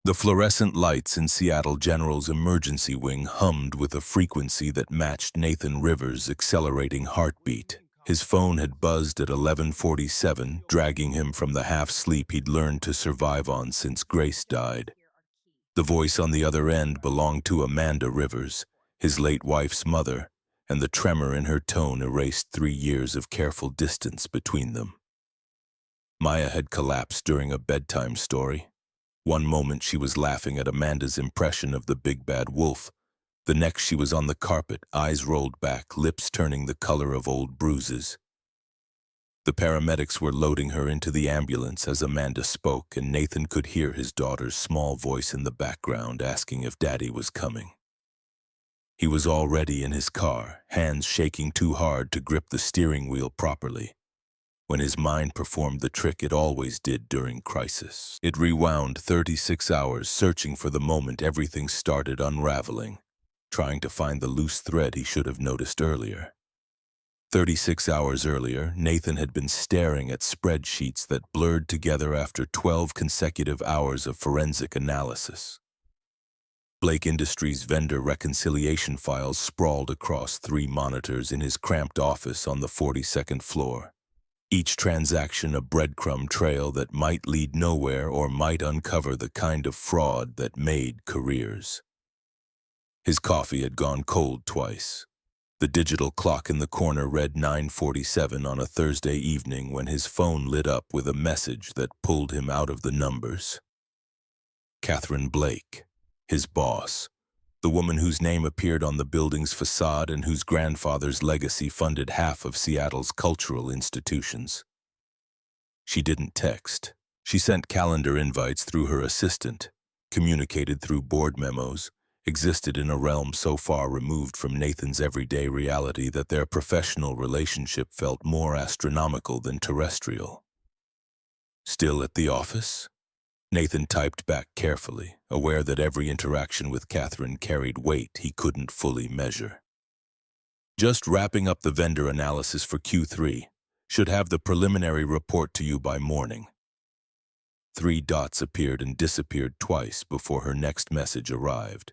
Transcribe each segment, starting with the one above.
The fluorescent lights in Seattle General's emergency wing hummed with a frequency that matched Nathan Rivers' accelerating heartbeat. His phone had buzzed at 11:47, dragging him from the half-sleep he'd learned to survive on since Grace died. The voice on the other end belonged to Amanda Rivers, his late wife's mother, and the tremor in her tone erased 3 years of careful distance between them. Maya had collapsed during a bedtime story. One moment she was laughing at Amanda's impression of the big bad wolf. The next she was on the carpet, eyes rolled back, lips turning the color of old bruises. The paramedics were loading her into the ambulance as Amanda spoke, and Nathan could hear his daughter's small voice in the background asking if Daddy was coming. He was already in his car, hands shaking too hard to grip the steering wheel properly. When his mind performed the trick it always did during crisis, it rewound 36 hours searching for the moment everything started unraveling, trying to find the loose thread he should have noticed earlier. 36 hours earlier, Nathan had been staring at spreadsheets that blurred together after 12 consecutive hours of forensic analysis. Blake Industries' vendor reconciliation files sprawled across 3 monitors in his cramped office on the 42nd floor. Each transaction a breadcrumb trail that might lead nowhere or might uncover the kind of fraud that made careers. His coffee had gone cold twice. The digital clock in the corner read 9:47 on a Thursday evening when his phone lit up with a message that pulled him out of the numbers. Catherine Blake, his boss, the woman whose name appeared on the building's facade and whose grandfather's legacy funded half of Seattle's cultural institutions. She didn't text. She sent calendar invites through her assistant, communicated through board memos, existed in a realm so far removed from Nathan's everyday reality that their professional relationship felt more astronomical than terrestrial. Still at the office? Nathan typed back carefully, aware that every interaction with Catherine carried weight he couldn't fully measure. Just wrapping up the vendor analysis for Q3. Should have the preliminary report to you by morning. 3 dots appeared and disappeared twice before her next message arrived.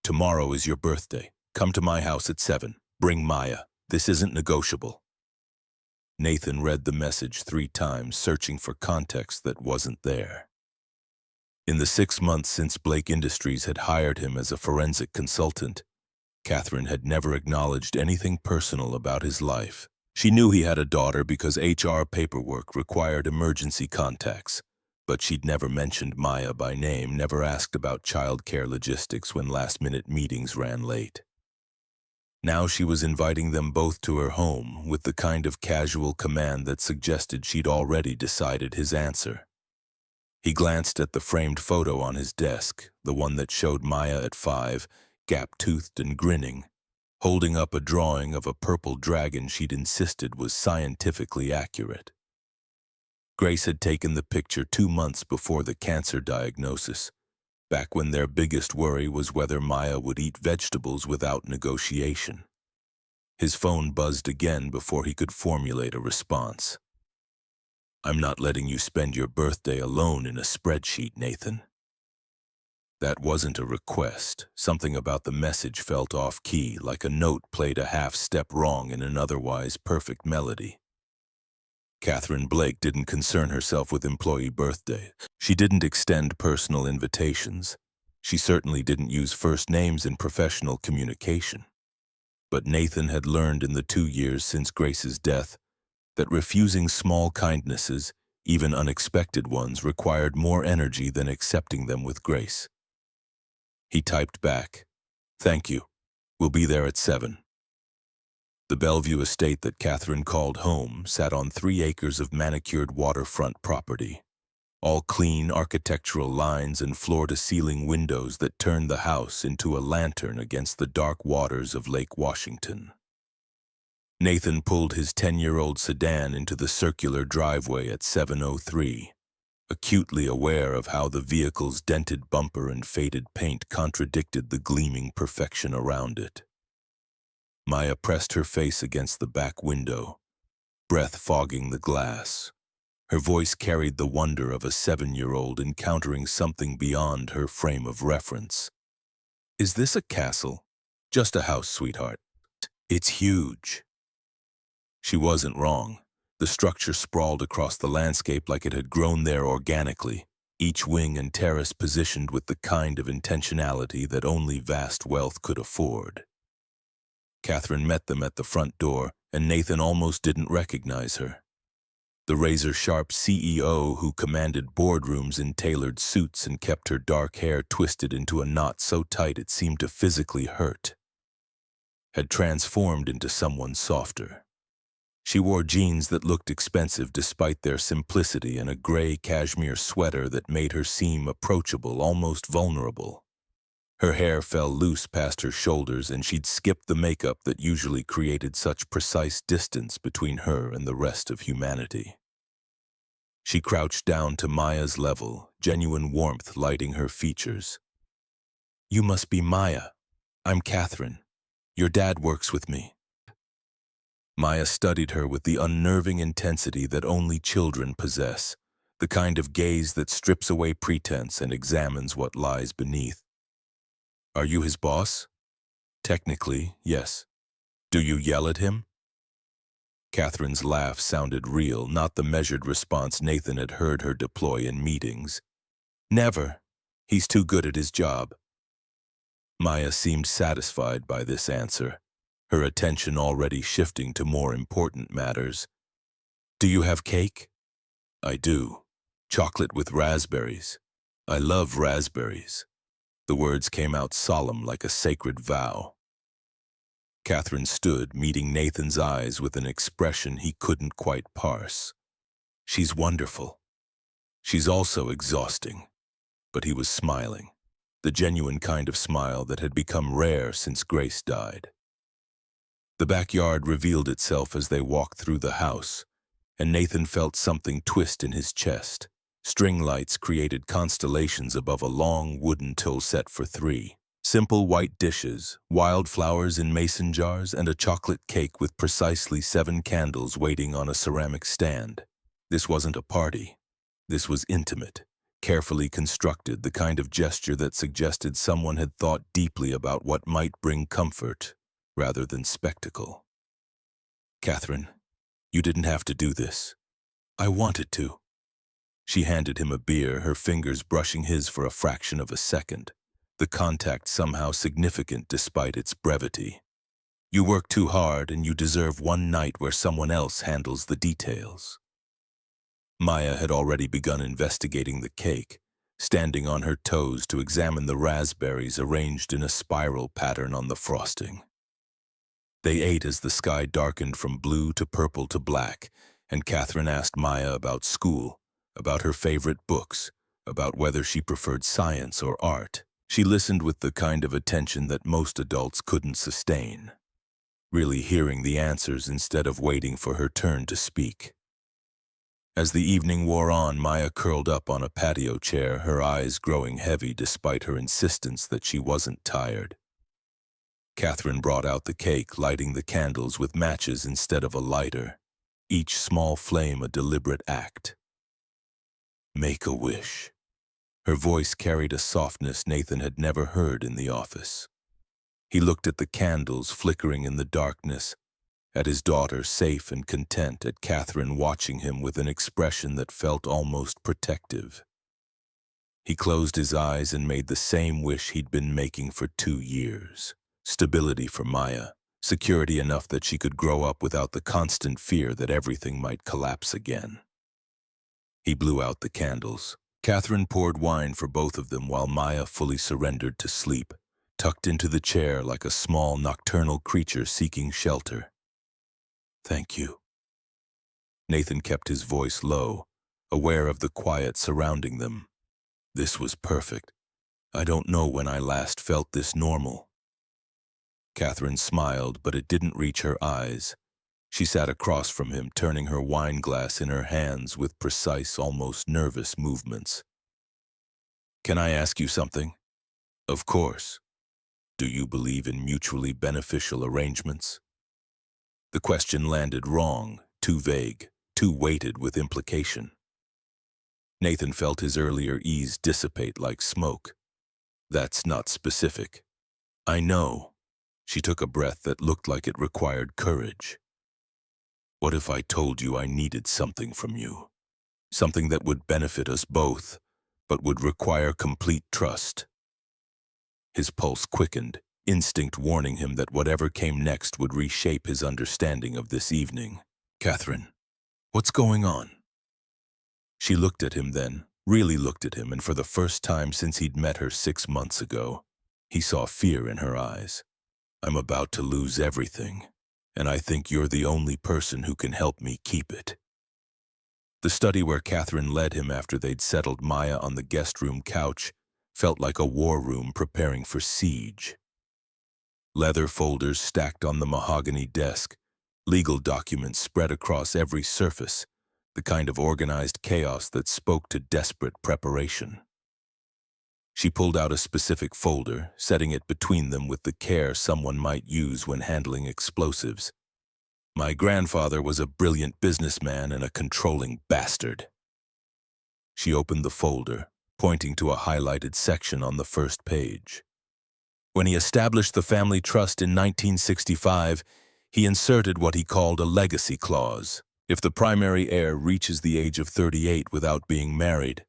Tomorrow is your birthday. Come to my house at 7. Bring Maya. This isn't negotiable. Nathan read the message 3 times, searching for context that wasn't there. In the 6 months since Blake Industries had hired him as a forensic consultant, Catherine had never acknowledged anything personal about his life. She knew he had a daughter because HR paperwork required emergency contacts, but she'd never mentioned Maya by name, never asked about childcare logistics when last-minute meetings ran late. Now she was inviting them both to her home with the kind of casual command that suggested she'd already decided his answer. He glanced at the framed photo on his desk, the one that showed Maya at 5, gap-toothed and grinning, holding up a drawing of a purple dragon she'd insisted was scientifically accurate. Grace had taken the picture 2 months before the cancer diagnosis, back when their biggest worry was whether Maya would eat vegetables without negotiation. His phone buzzed again before he could formulate a response. "I'm not letting you spend your birthday alone in a spreadsheet, Nathan." That wasn't a request. Something about the message felt off-key, like a note played a half-step wrong in an otherwise perfect melody. Catherine Blake didn't concern herself with employee birthdays. She didn't extend personal invitations. She certainly didn't use first names in professional communication. But Nathan had learned in the 2 years since Grace's death that refusing small kindnesses, even unexpected ones, required more energy than accepting them with grace. He typed back, "Thank you. We'll be there at 7. The Bellevue estate that Catherine called home sat on 3 acres of manicured waterfront property, all clean architectural lines and floor-to-ceiling windows that turned the house into a lantern against the dark waters of Lake Washington. Nathan pulled his 10-year-old sedan into the circular driveway at 7:03, acutely aware of how the vehicle's dented bumper and faded paint contradicted the gleaming perfection around it. Maya pressed her face against the back window, breath fogging the glass. Her voice carried the wonder of a 7-year-old encountering something beyond her frame of reference. Is this a castle? Just a house, sweetheart. It's huge. She wasn't wrong. The structure sprawled across the landscape like it had grown there organically, each wing and terrace positioned with the kind of intentionality that only vast wealth could afford. Catherine met them at the front door, and Nathan almost didn't recognize her. The razor-sharp CEO who commanded boardrooms in tailored suits and kept her dark hair twisted into a knot so tight it seemed to physically hurt, had transformed into someone softer. She wore jeans that looked expensive despite their simplicity and a gray cashmere sweater that made her seem approachable, almost vulnerable. Her hair fell loose past her shoulders and she'd skipped the makeup that usually created such precise distance between her and the rest of humanity. She crouched down to Maya's level, genuine warmth lighting her features. "You must be Maya. I'm Catherine. Your dad works with me." Maya studied her with the unnerving intensity that only children possess, the kind of gaze that strips away pretense and examines what lies beneath. "Are you his boss?" "Technically, yes." "Do you yell at him?" Catherine's laugh sounded real, not the measured response Nathan had heard her deploy in meetings. "Never. He's too good at his job." Maya seemed satisfied by this answer, her attention already shifting to more important matters. "Do you have cake?" "I do. Chocolate with raspberries. I love raspberries." The words came out solemn like a sacred vow. Catherine stood, meeting Nathan's eyes with an expression he couldn't quite parse. "She's wonderful. She's also exhausting." But he was smiling, the genuine kind of smile that had become rare since Grace died. The backyard revealed itself as they walked through the house, and Nathan felt something twist in his chest. String lights created constellations above a long wooden till set for 3. Simple white dishes, wildflowers in mason jars, and a chocolate cake with precisely 7 candles waiting on a ceramic stand. This wasn't a party. This was intimate, carefully constructed, the kind of gesture that suggested someone had thought deeply about what might bring comfort rather than spectacle. "Catherine, you didn't have to do this. I wanted to." She handed him a beer, her fingers brushing his for a fraction of a second, the contact somehow significant despite its brevity. "You work too hard and you deserve one night where someone else handles the details." Maya had already begun investigating the cake, standing on her toes to examine the raspberries arranged in a spiral pattern on the frosting. They ate as the sky darkened from blue to purple to black, and Catherine asked Maya about school, about her favorite books, about whether she preferred science or art. She listened with the kind of attention that most adults couldn't sustain, really hearing the answers instead of waiting for her turn to speak. As the evening wore on, Maya curled up on a patio chair, her eyes growing heavy despite her insistence that she wasn't tired. Catherine brought out the cake, lighting the candles with matches instead of a lighter, each small flame a deliberate act. "Make a wish." Her voice carried a softness Nathan had never heard in the office. He looked at the candles flickering in the darkness, at his daughter safe and content, at Catherine watching him with an expression that felt almost protective. He closed his eyes and made the same wish he'd been making for 2 years. Stability for Maya, security enough that she could grow up without the constant fear that everything might collapse again. He blew out the candles. Catherine poured wine for both of them while Maya fully surrendered to sleep, tucked into the chair like a small nocturnal creature seeking shelter. "Thank you." Nathan kept his voice low, aware of the quiet surrounding them. "This was perfect. I don't know when I last felt this normal." Catherine smiled, but it didn't reach her eyes. She sat across from him, turning her wine glass in her hands with precise, almost nervous movements. "Can I ask you something?" "Of course." "Do you believe in mutually beneficial arrangements?" The question landed wrong, too vague, too weighted with implication. Nathan felt his earlier ease dissipate like smoke. That's not specific. I know. She took a breath that looked like it required courage. What if I told you I needed something from you? Something that would benefit us both, but would require complete trust. His pulse quickened, instinct warning him that whatever came next would reshape his understanding of this evening. Catherine, what's going on? She looked at him then, really looked at him, and for the first time since he'd met her 6 months ago, he saw fear in her eyes. I'm about to lose everything, and I think you're the only person who can help me keep it. The study where Catherine led him after they'd settled Maya on the guest room couch felt like a war room preparing for siege. Leather folders stacked on the mahogany desk, legal documents spread across every surface, the kind of organized chaos that spoke to desperate preparation. She pulled out a specific folder, setting it between them with the care someone might use when handling explosives. My grandfather was a brilliant businessman and a controlling bastard. She opened the folder, pointing to a highlighted section on the first page. When he established the family trust in 1965, he inserted what he called a legacy clause. If the primary heir reaches the age of 38 without being married,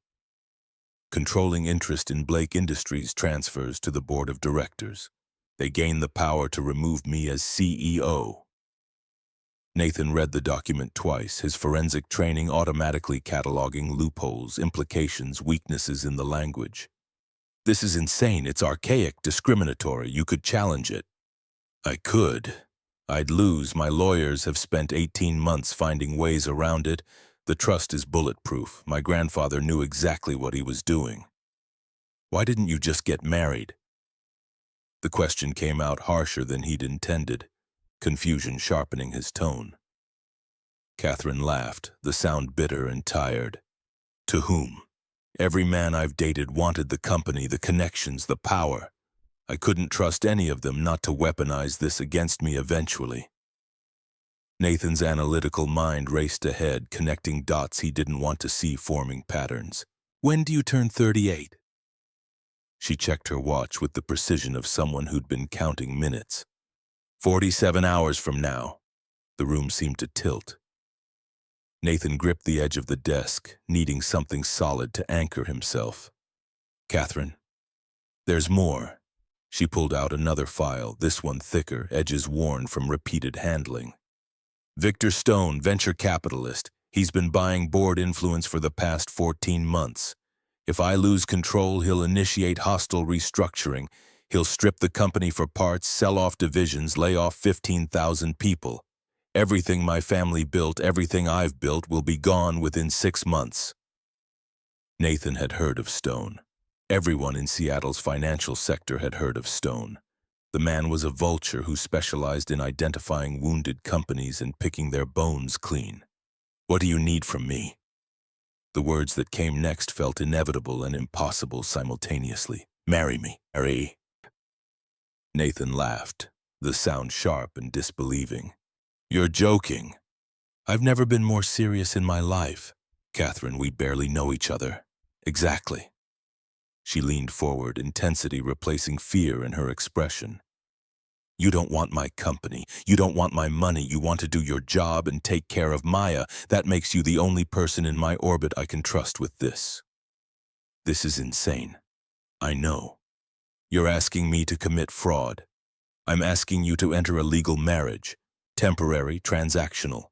controlling interest in Blake Industries transfers to the board of directors. They gain the power to remove me as CEO. Nathan read the document twice, his forensic training automatically cataloging loopholes, implications, weaknesses in the language. This is insane. It's archaic, discriminatory. You could challenge it. I could. I'd lose. My lawyers have spent 18 months finding ways around it. The trust is bulletproof. My grandfather knew exactly what he was doing. Why didn't you just get married? The question came out harsher than he'd intended, confusion sharpening his tone. Catherine laughed, the sound bitter and tired. To whom? Every man I've dated wanted the company, the connections, the power. I couldn't trust any of them not to weaponize this against me eventually. Nathan's analytical mind raced ahead, connecting dots he didn't want to see, forming patterns. When do you turn 38? She checked her watch with the precision of someone who'd been counting minutes. 47 hours from now. The room seemed to tilt. Nathan gripped the edge of the desk, needing something solid to anchor himself. Catherine, there's more. She pulled out another file, this one thicker, edges worn from repeated handling. Victor Stone, venture capitalist. He's been buying board influence for the past 14 months. If I lose control, he'll initiate hostile restructuring. He'll strip the company for parts, sell off divisions, lay off 15,000 people. Everything my family built, everything I've built, will be gone within 6 months. Nathan had heard of Stone. Everyone in Seattle's financial sector had heard of Stone. The man was a vulture who specialized in identifying wounded companies and picking their bones clean. What do you need from me? The words that came next felt inevitable and impossible simultaneously. Marry me, Harry. Nathan laughed, the sound sharp and disbelieving. You're joking. I've never been more serious in my life. Catherine, we barely know each other. Exactly. She leaned forward, intensity replacing fear in her expression. You don't want my company. You don't want my money. You want to do your job and take care of Maya. That makes you the only person in my orbit I can trust with this. This is insane. I know. You're asking me to commit fraud. I'm asking you to enter a legal marriage. Temporary, transactional.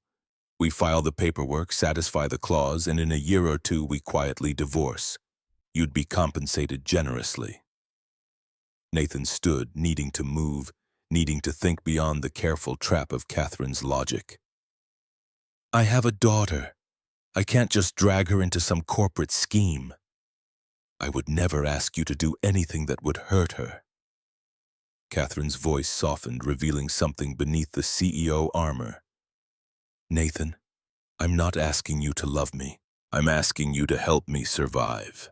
We file the paperwork, satisfy the clause, and in a year or two we quietly divorce. You'd be compensated generously. Nathan stood, needing to move, needing to think beyond the careful trap of Catherine's logic. I have a daughter. I can't just drag her into some corporate scheme. I would never ask you to do anything that would hurt her. Catherine's voice softened, revealing something beneath the CEO armor. Nathan, I'm not asking you to love me. I'm asking you to help me survive.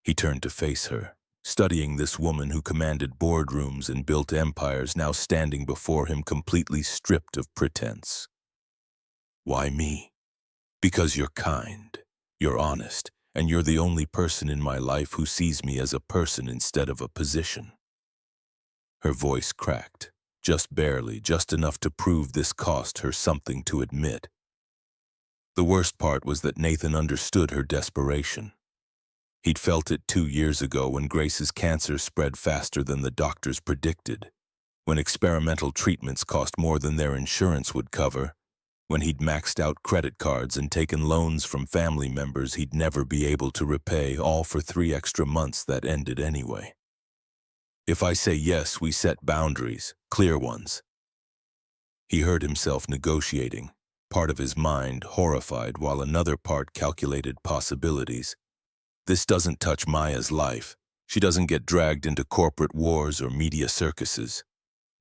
He turned to face her, studying this woman who commanded boardrooms and built empires, now standing before him completely stripped of pretense. Why me? Because you're kind. You're honest, and you're the only person in my life who sees me as a person instead of a position." Her voice cracked, just barely, just enough to prove this cost her something to admit. The worst part was that Nathan understood her desperation. He'd felt it 2 years ago when Grace's cancer spread faster than the doctors predicted, when experimental treatments cost more than their insurance would cover, when he'd maxed out credit cards and taken loans from family members he'd never be able to repay, all for 3 extra months that ended anyway. "If I say yes, we set boundaries, clear ones." He heard himself negotiating, part of his mind horrified while another part calculated possibilities. This doesn't touch Maya's life. She doesn't get dragged into corporate wars or media circuses.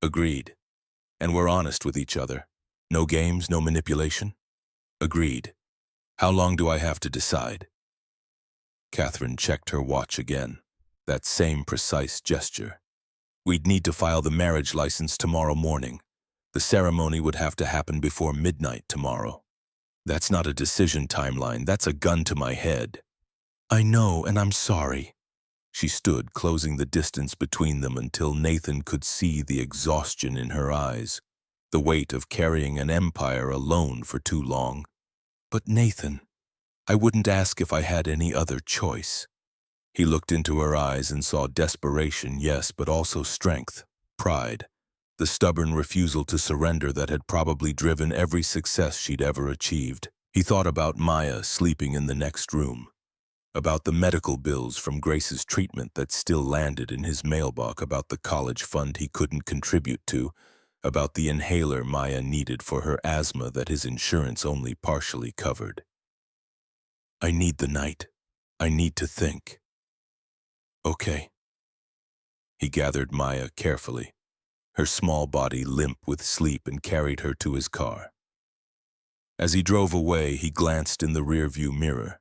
Agreed. And we're honest with each other. No games, no manipulation? Agreed. How long do I have to decide? Catherine checked her watch again. That same precise gesture. We'd need to file the marriage license tomorrow morning. The ceremony would have to happen before midnight tomorrow. That's not a decision timeline, that's a gun to my head. I know, and I'm sorry. She stood, closing the distance between them until Nathan could see the exhaustion in her eyes, the weight of carrying an empire alone for too long. But Nathan, I wouldn't ask if I had any other choice. He looked into her eyes and saw desperation, yes, but also strength, pride, the stubborn refusal to surrender that had probably driven every success she'd ever achieved. He thought about Maya sleeping in the next room, about the medical bills from Grace's treatment that still landed in his mailbox, about the college fund he couldn't contribute to, about the inhaler Maya needed for her asthma that his insurance only partially covered. I need the night. I need to think. Okay. He gathered Maya carefully, her small body limp with sleep, and carried her to his car. As he drove away, he glanced in the rearview mirror.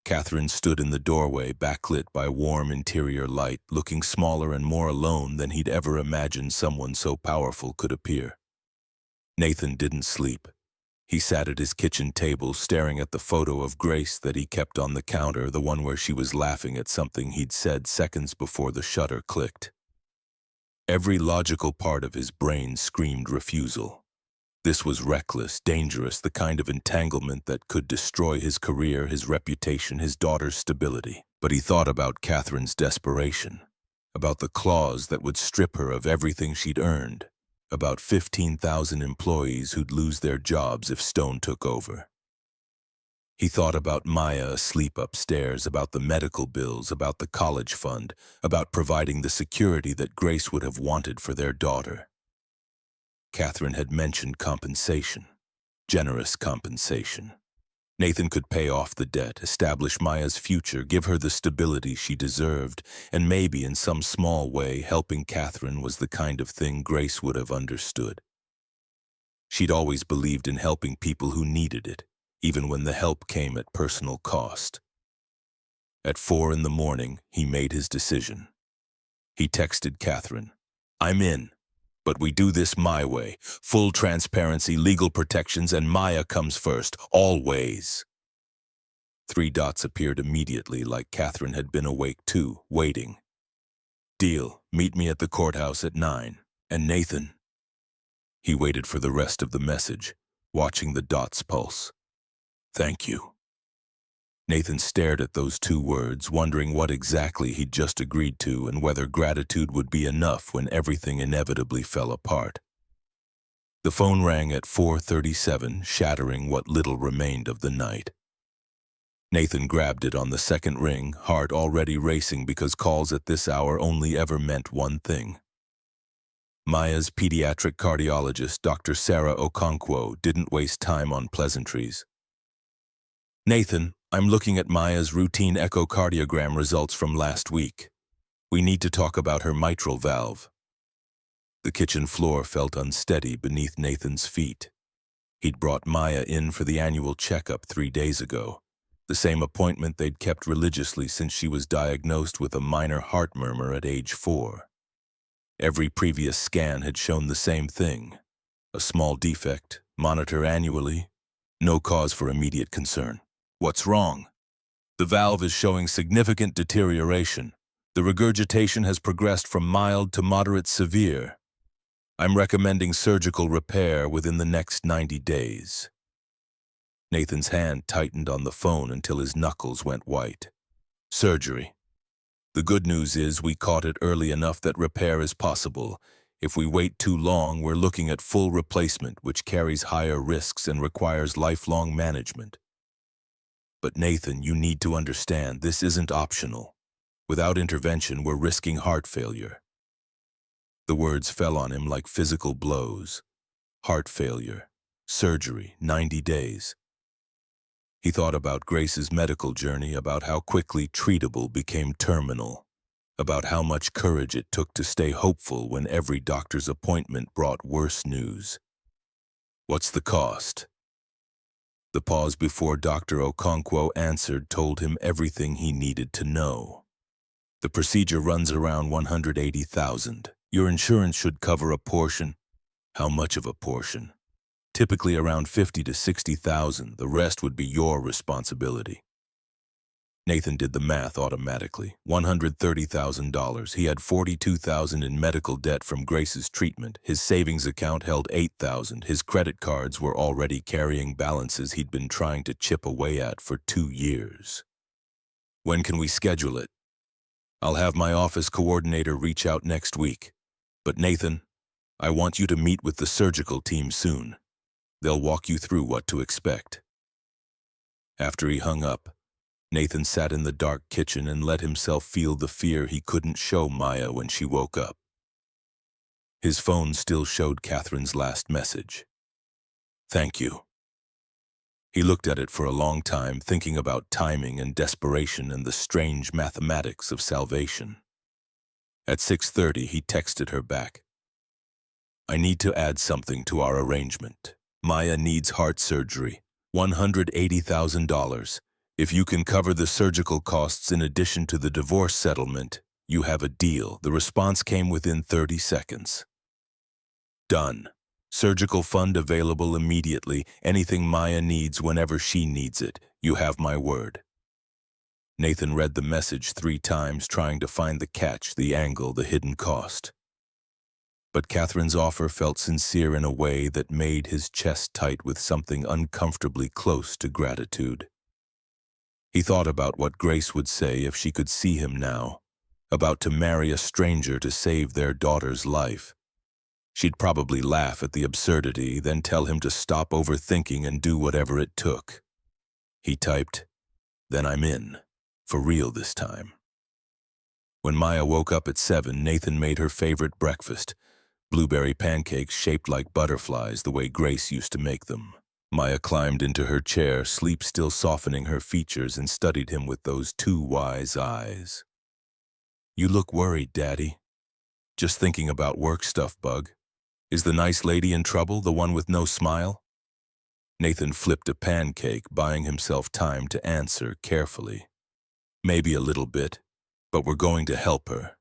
Catherine stood in the doorway, backlit by warm interior light, looking smaller and more alone than he'd ever imagined someone so powerful could appear. Nathan didn't sleep. He sat at his kitchen table, staring at the photo of Grace that he kept on the counter, the one where she was laughing at something he'd said seconds before the shutter clicked. Every logical part of his brain screamed refusal. This was reckless, dangerous, the kind of entanglement that could destroy his career, his reputation, his daughter's stability. But he thought about Catherine's desperation, about the clause that would strip her of everything she'd earned, about 15,000 employees who'd lose their jobs if Stone took over. He thought about Maya asleep upstairs, about the medical bills, about the college fund, about providing the security that Grace would have wanted for their daughter. Catherine had mentioned compensation, generous compensation. Nathan could pay off the debt, establish Maya's future, give her the stability she deserved, and maybe in some small way helping Catherine was the kind of thing Grace would have understood. She'd always believed in helping people who needed it, even when the help came at personal cost. At 4 a.m, he made his decision. He texted Catherine, I'm in. But we do this my way. Full transparency, legal protections, and Maya comes first, always. 3 dots appeared immediately, like Catherine had been awake too, waiting. Deal. Meet me at the courthouse at 9. And Nathan? He waited for the rest of the message, watching the dots pulse. Thank you. Nathan stared at those 2 words, wondering what exactly he'd just agreed to and whether gratitude would be enough when everything inevitably fell apart. The phone rang at 4:37, shattering what little remained of the night. Nathan grabbed it on the second ring, heart already racing because calls at this hour only ever meant one thing. Maya's pediatric cardiologist, Dr. Sarah Okonkwo, didn't waste time on pleasantries. Nathan, I'm looking at Maya's routine echocardiogram results from last week. We need to talk about her mitral valve. The kitchen floor felt unsteady beneath Nathan's feet. He'd brought Maya in for the annual checkup 3 days ago, the same appointment they'd kept religiously since she was diagnosed with a minor heart murmur at age 4. Every previous scan had shown the same thing, a small defect, monitor annually, no cause for immediate concern. What's wrong? The valve is showing significant deterioration. The regurgitation has progressed from mild to moderate severe. I'm recommending surgical repair within the next 90 days. Nathan's hand tightened on the phone until his knuckles went white. Surgery. The good news is we caught it early enough that repair is possible. If we wait too long, we're looking at full replacement, which carries higher risks and requires lifelong management. But Nathan, you need to understand, this isn't optional. Without intervention, we're risking heart failure. The words fell on him like physical blows. Heart failure. Surgery. 90 days. He thought about Grace's medical journey, about how quickly treatable became terminal, about how much courage it took to stay hopeful when every doctor's appointment brought worse news. What's the cost? The pause before Dr. Okonkwo answered told him everything he needed to know. The procedure runs around $180,000. Your insurance should cover a portion. How much of a portion? Typically around $50,000 to $60,000. The rest would be your responsibility. Nathan did the math automatically. $130,000. He had $42,000 in medical debt from Grace's treatment. His savings account held $8,000. His credit cards were already carrying balances he'd been trying to chip away at for 2 years. When can we schedule it? I'll have my office coordinator reach out next week. But Nathan, I want you to meet with the surgical team soon. They'll walk you through what to expect. After he hung up, Nathan sat in the dark kitchen and let himself feel the fear he couldn't show Maya when she woke up. His phone still showed Catherine's last message. Thank you. He looked at it for a long time, thinking about timing and desperation and the strange mathematics of salvation. At 6:30, he texted her back. I need to add something to our arrangement. Maya needs heart surgery, $180,000. If you can cover the surgical costs in addition to the divorce settlement, you have a deal. The response came within 30 seconds. Done. Surgical fund available immediately. Anything Maya needs whenever she needs it. You have my word. Nathan read the message 3 times, trying to find the catch, the angle, the hidden cost. But Catherine's offer felt sincere in a way that made his chest tight with something uncomfortably close to gratitude. He thought about what Grace would say if she could see him now, about to marry a stranger to save their daughter's life. She'd probably laugh at the absurdity, then tell him to stop overthinking and do whatever it took. He typed, "Then I'm in, for real this time." When Maya woke up at 7, Nathan made her favorite breakfast, blueberry pancakes shaped like butterflies the way Grace used to make them. Maya climbed into her chair, sleep still softening her features, and studied him with those 2 wise eyes. You look worried, Daddy. Just thinking about work stuff, Bug. Is the nice lady in trouble, the one with no smile? Nathan flipped a pancake, buying himself time to answer carefully. Maybe a little bit, but we're going to help her.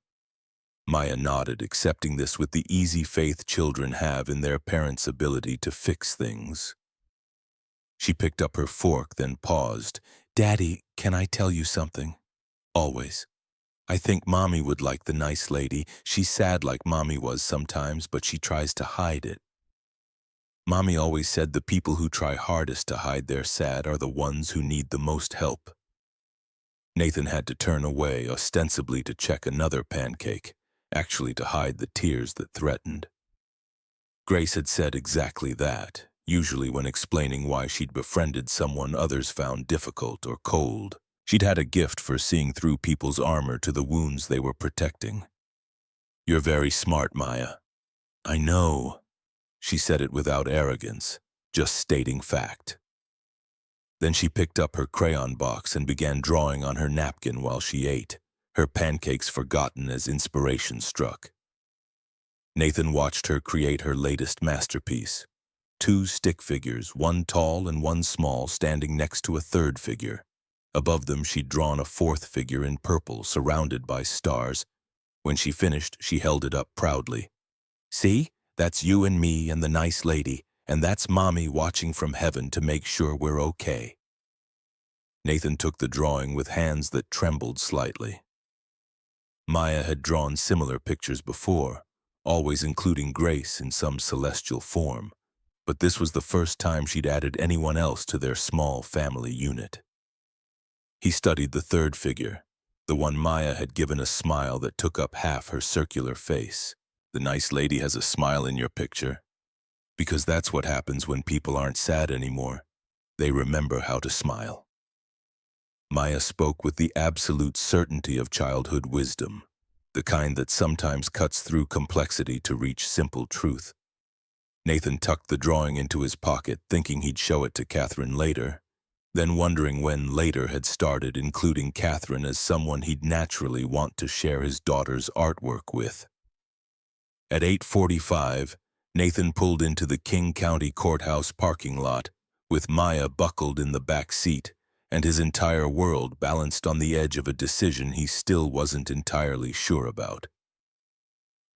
Maya nodded, accepting this with the easy faith children have in their parents' ability to fix things. She picked up her fork, then paused. Daddy, can I tell you something? Always. I think Mommy would like the nice lady. She's sad like Mommy was sometimes, but she tries to hide it. Mommy always said the people who try hardest to hide their sad are the ones who need the most help. Nathan had to turn away, ostensibly to check another pancake, actually to hide the tears that threatened. Grace had said exactly that, usually when explaining why she'd befriended someone others found difficult or cold. She'd had a gift for seeing through people's armor to the wounds they were protecting. You're very smart, Maya. I know. She said it without arrogance, just stating fact. Then she picked up her crayon box and began drawing on her napkin while she ate, her pancakes forgotten as inspiration struck. Nathan watched her create her latest masterpiece. 2 stick figures, one tall and one small, standing next to a third figure. Above them, she'd drawn a 4th figure in purple, surrounded by stars. When she finished, she held it up proudly. See? That's you and me and the nice lady, and that's Mommy watching from heaven to make sure we're okay. Nathan took the drawing with hands that trembled slightly. Maya had drawn similar pictures before, always including Grace in some celestial form, but this was the first time she'd added anyone else to their small family unit. He studied the third figure, the one Maya had given a smile that took up half her circular face. The nice lady has a smile in your picture. Because that's what happens when people aren't sad anymore. They remember how to smile. Maya spoke with the absolute certainty of childhood wisdom, the kind that sometimes cuts through complexity to reach simple truth. Nathan tucked the drawing into his pocket, thinking he'd show it to Catherine later, then wondering when later had started, including Catherine as someone he'd naturally want to share his daughter's artwork with. At 8:45, Nathan pulled into the King County Courthouse parking lot, with Maya buckled in the back seat, and his entire world balanced on the edge of a decision he still wasn't entirely sure about.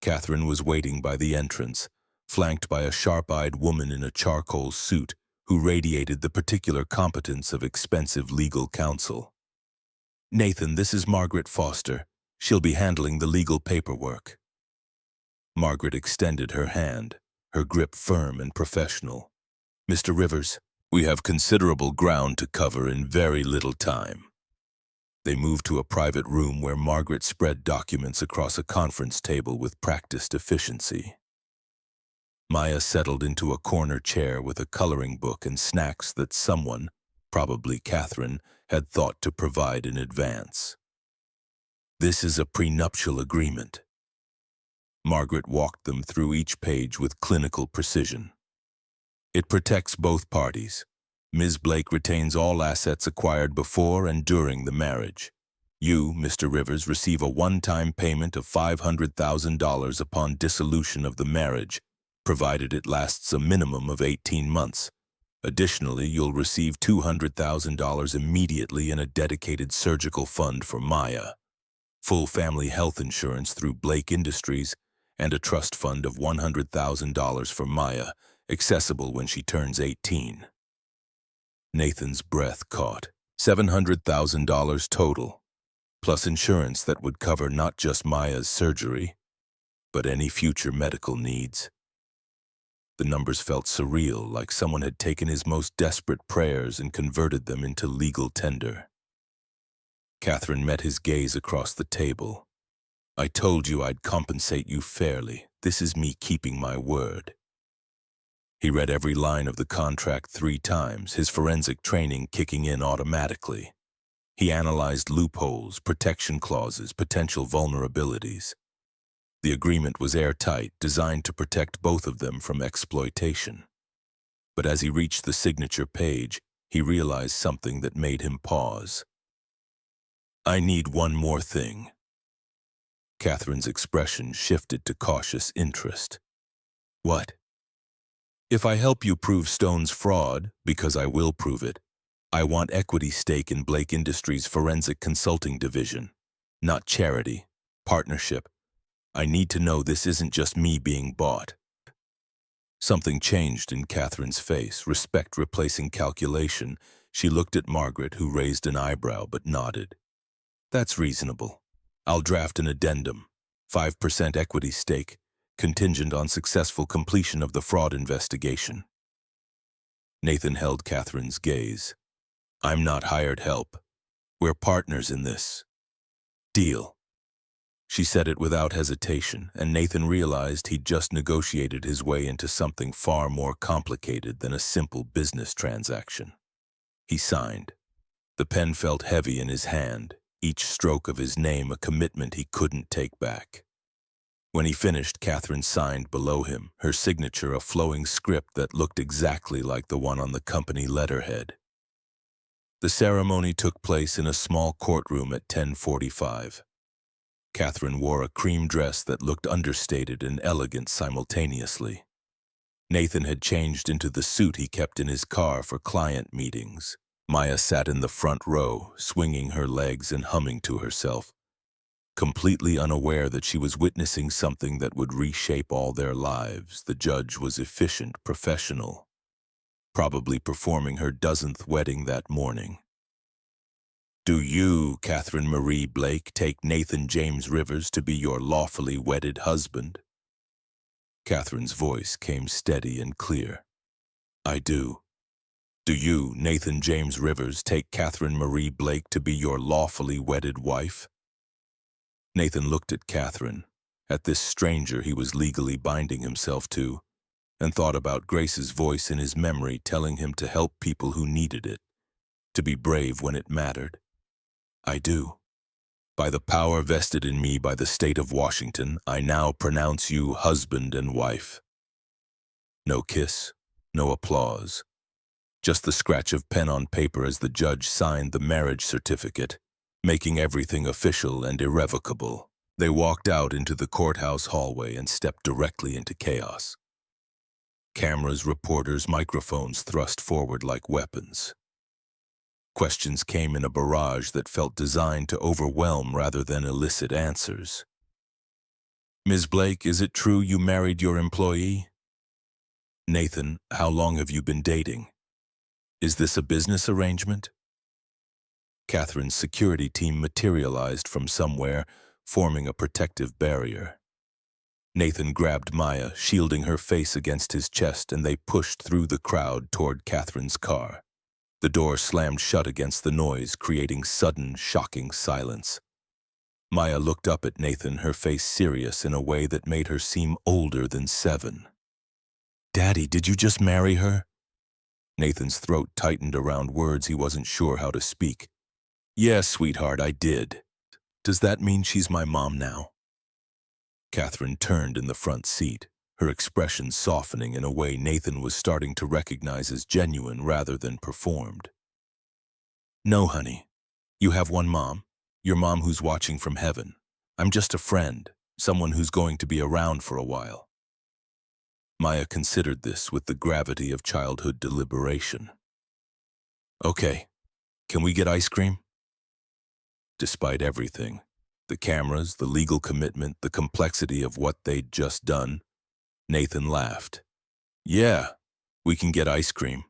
Catherine was waiting by the entrance, flanked by a sharp-eyed woman in a charcoal suit who radiated the particular competence of expensive legal counsel. "Nathan, this is Margaret Foster. She'll be handling the legal paperwork." Margaret extended her hand, her grip firm and professional. "Mr. Rivers, we have considerable ground to cover in very little time." They moved to a private room where Margaret spread documents across a conference table with practiced efficiency. Maya settled into a corner chair with a coloring book and snacks that someone, probably Catherine, had thought to provide in advance. "This is a prenuptial agreement." Margaret walked them through each page with clinical precision. "It protects both parties. Ms. Blake retains all assets acquired before and during the marriage. You, Mr. Rivers, receive a one-time payment of $500,000 upon dissolution of the marriage, provided it lasts a minimum of 18 months. Additionally, you'll receive $200,000 immediately in a dedicated surgical fund for Maya, full family health insurance through Blake Industries, and a trust fund of $100,000 for Maya, accessible when she turns 18. Nathan's breath caught. $700,000 total, plus insurance that would cover not just Maya's surgery, but any future medical needs. The numbers felt surreal, like someone had taken his most desperate prayers and converted them into legal tender. Catherine met his gaze across the table. "I told you I'd compensate you fairly. This is me keeping my word." He read every line of the contract 3 times, his forensic training kicking in automatically. He analyzed loopholes, protection clauses, potential vulnerabilities. The agreement was airtight, designed to protect both of them from exploitation. But as he reached the signature page, he realized something that made him pause. "I need one more thing." Catherine's expression shifted to cautious interest. "What?" "If I help you prove Stone's fraud, because I will prove it, I want equity stake in Blake Industries' forensic consulting division. Not charity, partnership. I need to know this isn't just me being bought." Something changed in Catherine's face, respect replacing calculation. She looked at Margaret, who raised an eyebrow but nodded. "That's reasonable. I'll draft an addendum. 5% equity stake, contingent on successful completion of the fraud investigation." Nathan held Catherine's gaze. "I'm not hired help. We're partners in this. Deal." She said it without hesitation, and Nathan realized he'd just negotiated his way into something far more complicated than a simple business transaction. He signed. The pen felt heavy in his hand, each stroke of his name a commitment he couldn't take back. When he finished, Catherine signed below him, her signature a flowing script that looked exactly like the one on the company letterhead. The ceremony took place in a small courtroom at 10:45. Catherine wore a cream dress that looked understated and elegant simultaneously. Nathan had changed into the suit he kept in his car for client meetings. Maya sat in the front row, swinging her legs and humming to herself, completely unaware that she was witnessing something that would reshape all their lives. The judge was efficient, professional, probably performing her dozenth wedding that morning. Do you, Catherine Marie Blake, take Nathan James Rivers to be your lawfully wedded husband? Catherine's voice came steady and clear. I do. Do you, Nathan James Rivers, take Catherine Marie Blake to be your lawfully wedded wife? Nathan looked at Catherine, at this stranger he was legally binding himself to, and thought about Grace's voice in his memory telling him to help people who needed it, to be brave when it mattered. I do. By the power vested in me by the state of Washington, I now pronounce you husband and wife. No kiss, no applause. Just the scratch of pen on paper as the judge signed the marriage certificate, making everything official and irrevocable. They walked out into the courthouse hallway and stepped directly into chaos. Cameras, reporters, microphones thrust forward like weapons. Questions came in a barrage that felt designed to overwhelm rather than elicit answers. Ms. Blake, is it true you married your employee? Nathan, how long have you been dating? Is this a business arrangement? Catherine's security team materialized from somewhere, forming a protective barrier. Nathan grabbed Maya, shielding her face against his chest, and they pushed through the crowd toward Catherine's car. The door slammed shut against the noise, creating sudden, shocking silence. Maya looked up at Nathan, her face serious in a way that made her seem older than 7. Daddy, did you just marry her? Nathan's throat tightened around words he wasn't sure how to speak. Yes, sweetheart, I did. Does that mean she's my mom now? Catherine turned in the front seat, her expression softening in a way Nathan was starting to recognize as genuine rather than performed. No, honey. You have one mom, your mom who's watching from heaven. I'm just a friend, someone who's going to be around for a while. Maya considered this with the gravity of childhood deliberation. Okay, can we get ice cream? Despite everything, the cameras, the legal commitment, the complexity of what they'd just done, Nathan laughed. Yeah, we can get ice cream.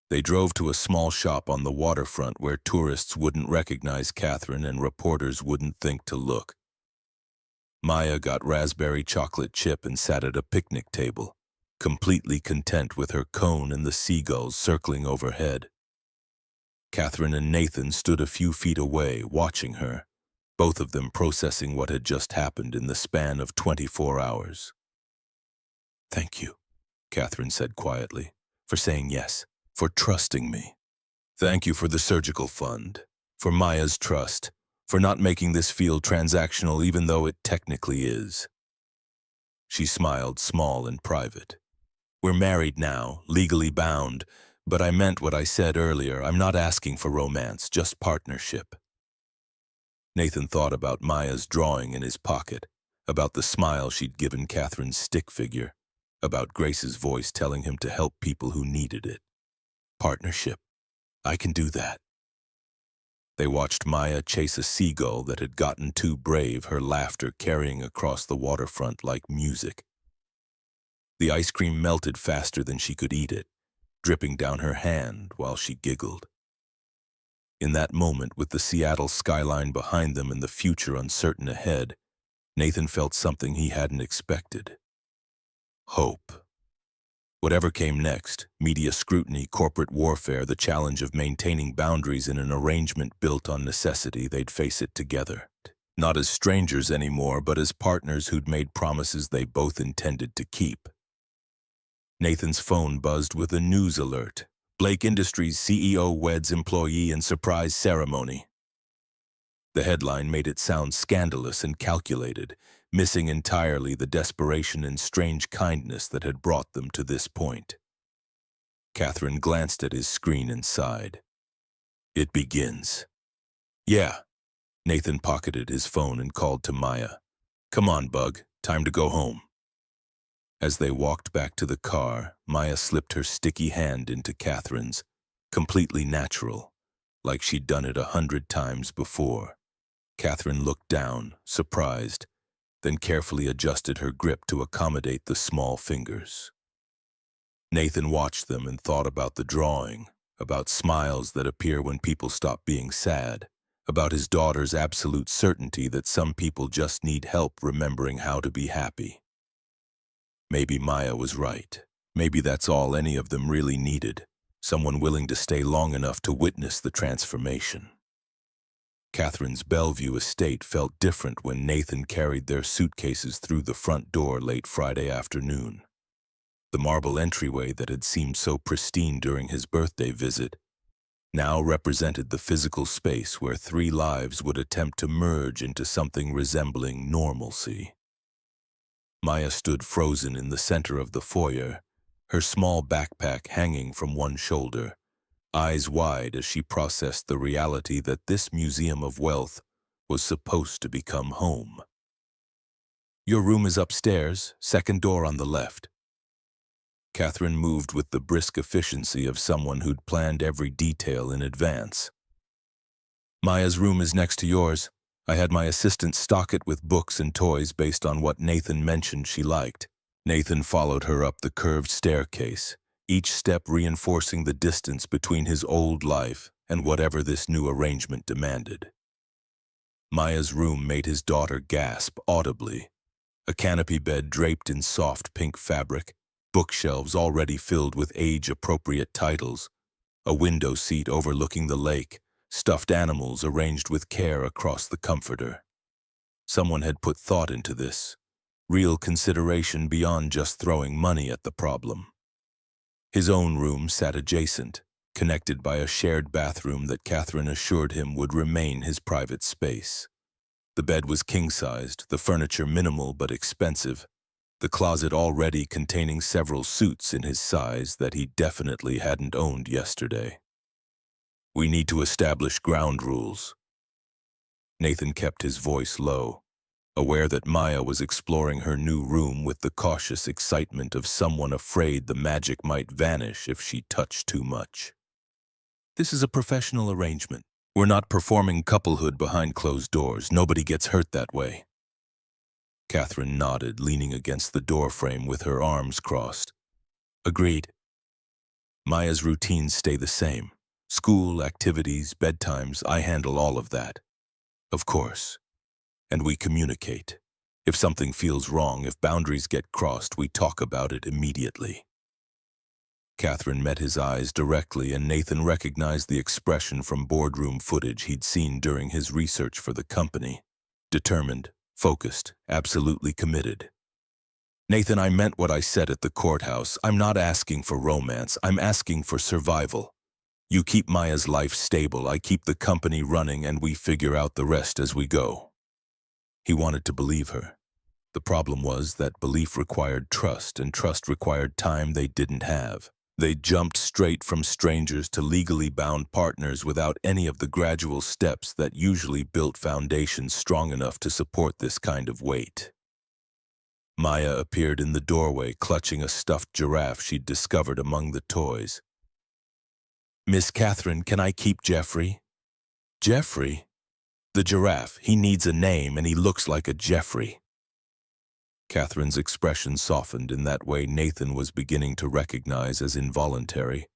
They drove to a small shop on the waterfront where tourists wouldn't recognize Catherine and reporters wouldn't think to look. Maya got raspberry chocolate chip and sat at a picnic table, completely content with her cone and the seagulls circling overhead. Catherine and Nathan stood a few feet away, watching her, both of them processing what had just happened in the span of 24 hours. Thank you, Catherine said quietly, for saying yes, for trusting me. Thank you for the surgical fund, for Maya's trust, for not making this feel transactional even though it technically is. She smiled, small and private. We're married now, legally bound, but I meant what I said earlier. I'm not asking for romance, just partnership. Nathan thought about Maya's drawing in his pocket, about the smile she'd given Catherine's stick figure, about Grace's voice telling him to help people who needed it. Partnership. I can do that. They watched Maya chase a seagull that had gotten too brave, her laughter carrying across the waterfront like music. The ice cream melted faster than she could eat it, dripping down her hand while she giggled. In that moment, with the Seattle skyline behind them and the future uncertain ahead, Nathan felt something he hadn't expected. Hope. Whatever came next, media scrutiny, corporate warfare, the challenge of maintaining boundaries in an arrangement built on necessity, they'd face it together. Not as strangers anymore, but as partners who'd made promises they both intended to keep. Nathan's phone buzzed with a news alert. Blake Industries CEO weds employee in surprise ceremony. The headline made it sound scandalous and calculated, missing entirely the desperation and strange kindness that had brought them to this point. Catherine glanced at his screen and sighed. It begins. Yeah. Nathan pocketed his phone and called to Maya. Come on, Bug. Time to go home. As they walked back to the car, Maya slipped her sticky hand into Catherine's, completely natural, like she'd done it 100 times before. Catherine looked down, surprised, then carefully adjusted her grip to accommodate the small fingers. Nathan watched them and thought about the drawing, about smiles that appear when people stop being sad, about his daughter's absolute certainty that some people just need help remembering how to be happy. Maybe Maya was right. Maybe that's all any of them really needed, someone willing to stay long enough to witness the transformation. Catherine's Bellevue estate felt different when Nathan carried their suitcases through the front door late Friday afternoon. The marble entryway that had seemed so pristine during his birthday visit now represented the physical space where three lives would attempt to merge into something resembling normalcy. Maya stood frozen in the center of the foyer, her small backpack hanging from one shoulder, eyes wide as she processed the reality that this museum of wealth was supposed to become home. "Your room is upstairs, second door on the left." Catherine moved with the brisk efficiency of someone who'd planned every detail in advance. "Maya's room is next to yours. I had my assistant stock it with books and toys based on what Nathan mentioned she liked." Nathan followed her up the curved staircase, each step reinforcing the distance between his old life and whatever this new arrangement demanded. Maya's room made his daughter gasp audibly. A canopy bed draped in soft pink fabric, bookshelves already filled with age-appropriate titles, a window seat overlooking the lake, stuffed animals arranged with care across the comforter. Someone had put thought into this, real consideration beyond just throwing money at the problem. His own room sat adjacent, connected by a shared bathroom that Catherine assured him would remain his private space. The bed was king-sized, the furniture minimal but expensive, the closet already containing several suits in his size that he definitely hadn't owned yesterday. "We need to establish ground rules." Nathan kept his voice low, aware that Maya was exploring her new room with the cautious excitement of someone afraid the magic might vanish if she touched too much. "This is a professional arrangement. We're not performing couplehood behind closed doors. Nobody gets hurt that way." Catherine nodded, leaning against the doorframe with her arms crossed. "Agreed." Maya's routines stay the same. School, activities, bedtimes, I handle all of that. "Of course. And we communicate. If something feels wrong, if boundaries get crossed, we talk about it immediately." Catherine met his eyes directly, and Nathan recognized the expression from boardroom footage he'd seen during his research for the company. Determined, focused, absolutely committed. "Nathan, I meant what I said at the courthouse. I'm not asking for romance. I'm asking for survival. You keep Maya's life stable, I keep the company running, and we figure out the rest as we go." He wanted to believe her. The problem was that belief required trust, and trust required time they didn't have. They jumped straight from strangers to legally bound partners without any of the gradual steps that usually built foundations strong enough to support this kind of weight. Maya appeared in the doorway, clutching a stuffed giraffe she'd discovered among the toys. "Miss Catherine, can I keep Jeffrey?" "Jeffrey?" "The giraffe. He needs a name, and he looks like a Jeffrey." Catherine's expression softened in that way Nathan was beginning to recognize as involuntary,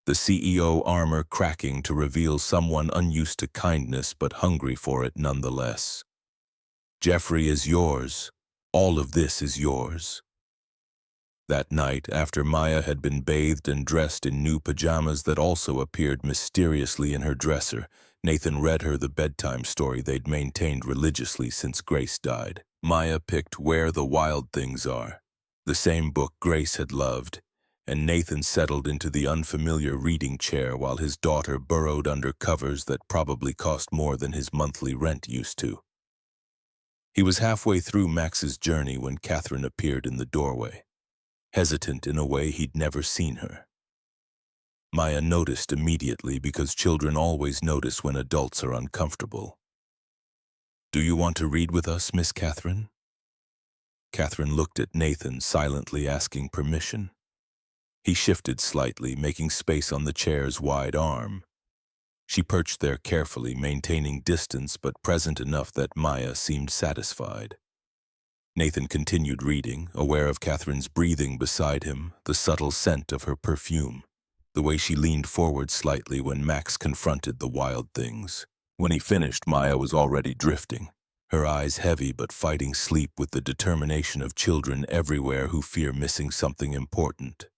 the CEO armor cracking to reveal someone unused to kindness but hungry for it nonetheless. "Jeffrey is yours. All of this is yours." That night, after Maya had been bathed and dressed in new pajamas that also appeared mysteriously in her dresser, Nathan read her the bedtime story they'd maintained religiously since Grace died. Maya picked Where the Wild Things Are, the same book Grace had loved, and Nathan settled into the unfamiliar reading chair while his daughter burrowed under covers that probably cost more than his monthly rent used to. He was halfway through Max's journey when Catherine appeared in the doorway, hesitant in a way he'd never seen her. Maya noticed immediately because children always notice when adults are uncomfortable. "Do you want to read with us, Miss Catherine?" Catherine looked at Nathan, silently asking permission. He shifted slightly, making space on the chair's wide arm. She perched there carefully, maintaining distance but present enough that Maya seemed satisfied. Nathan continued reading, aware of Catherine's breathing beside him, the subtle scent of her perfume. the way she leaned forward slightly when Max confronted the wild things. When he finished, Maya was already drifting, her eyes heavy but fighting sleep with the determination of children everywhere who fear missing something important.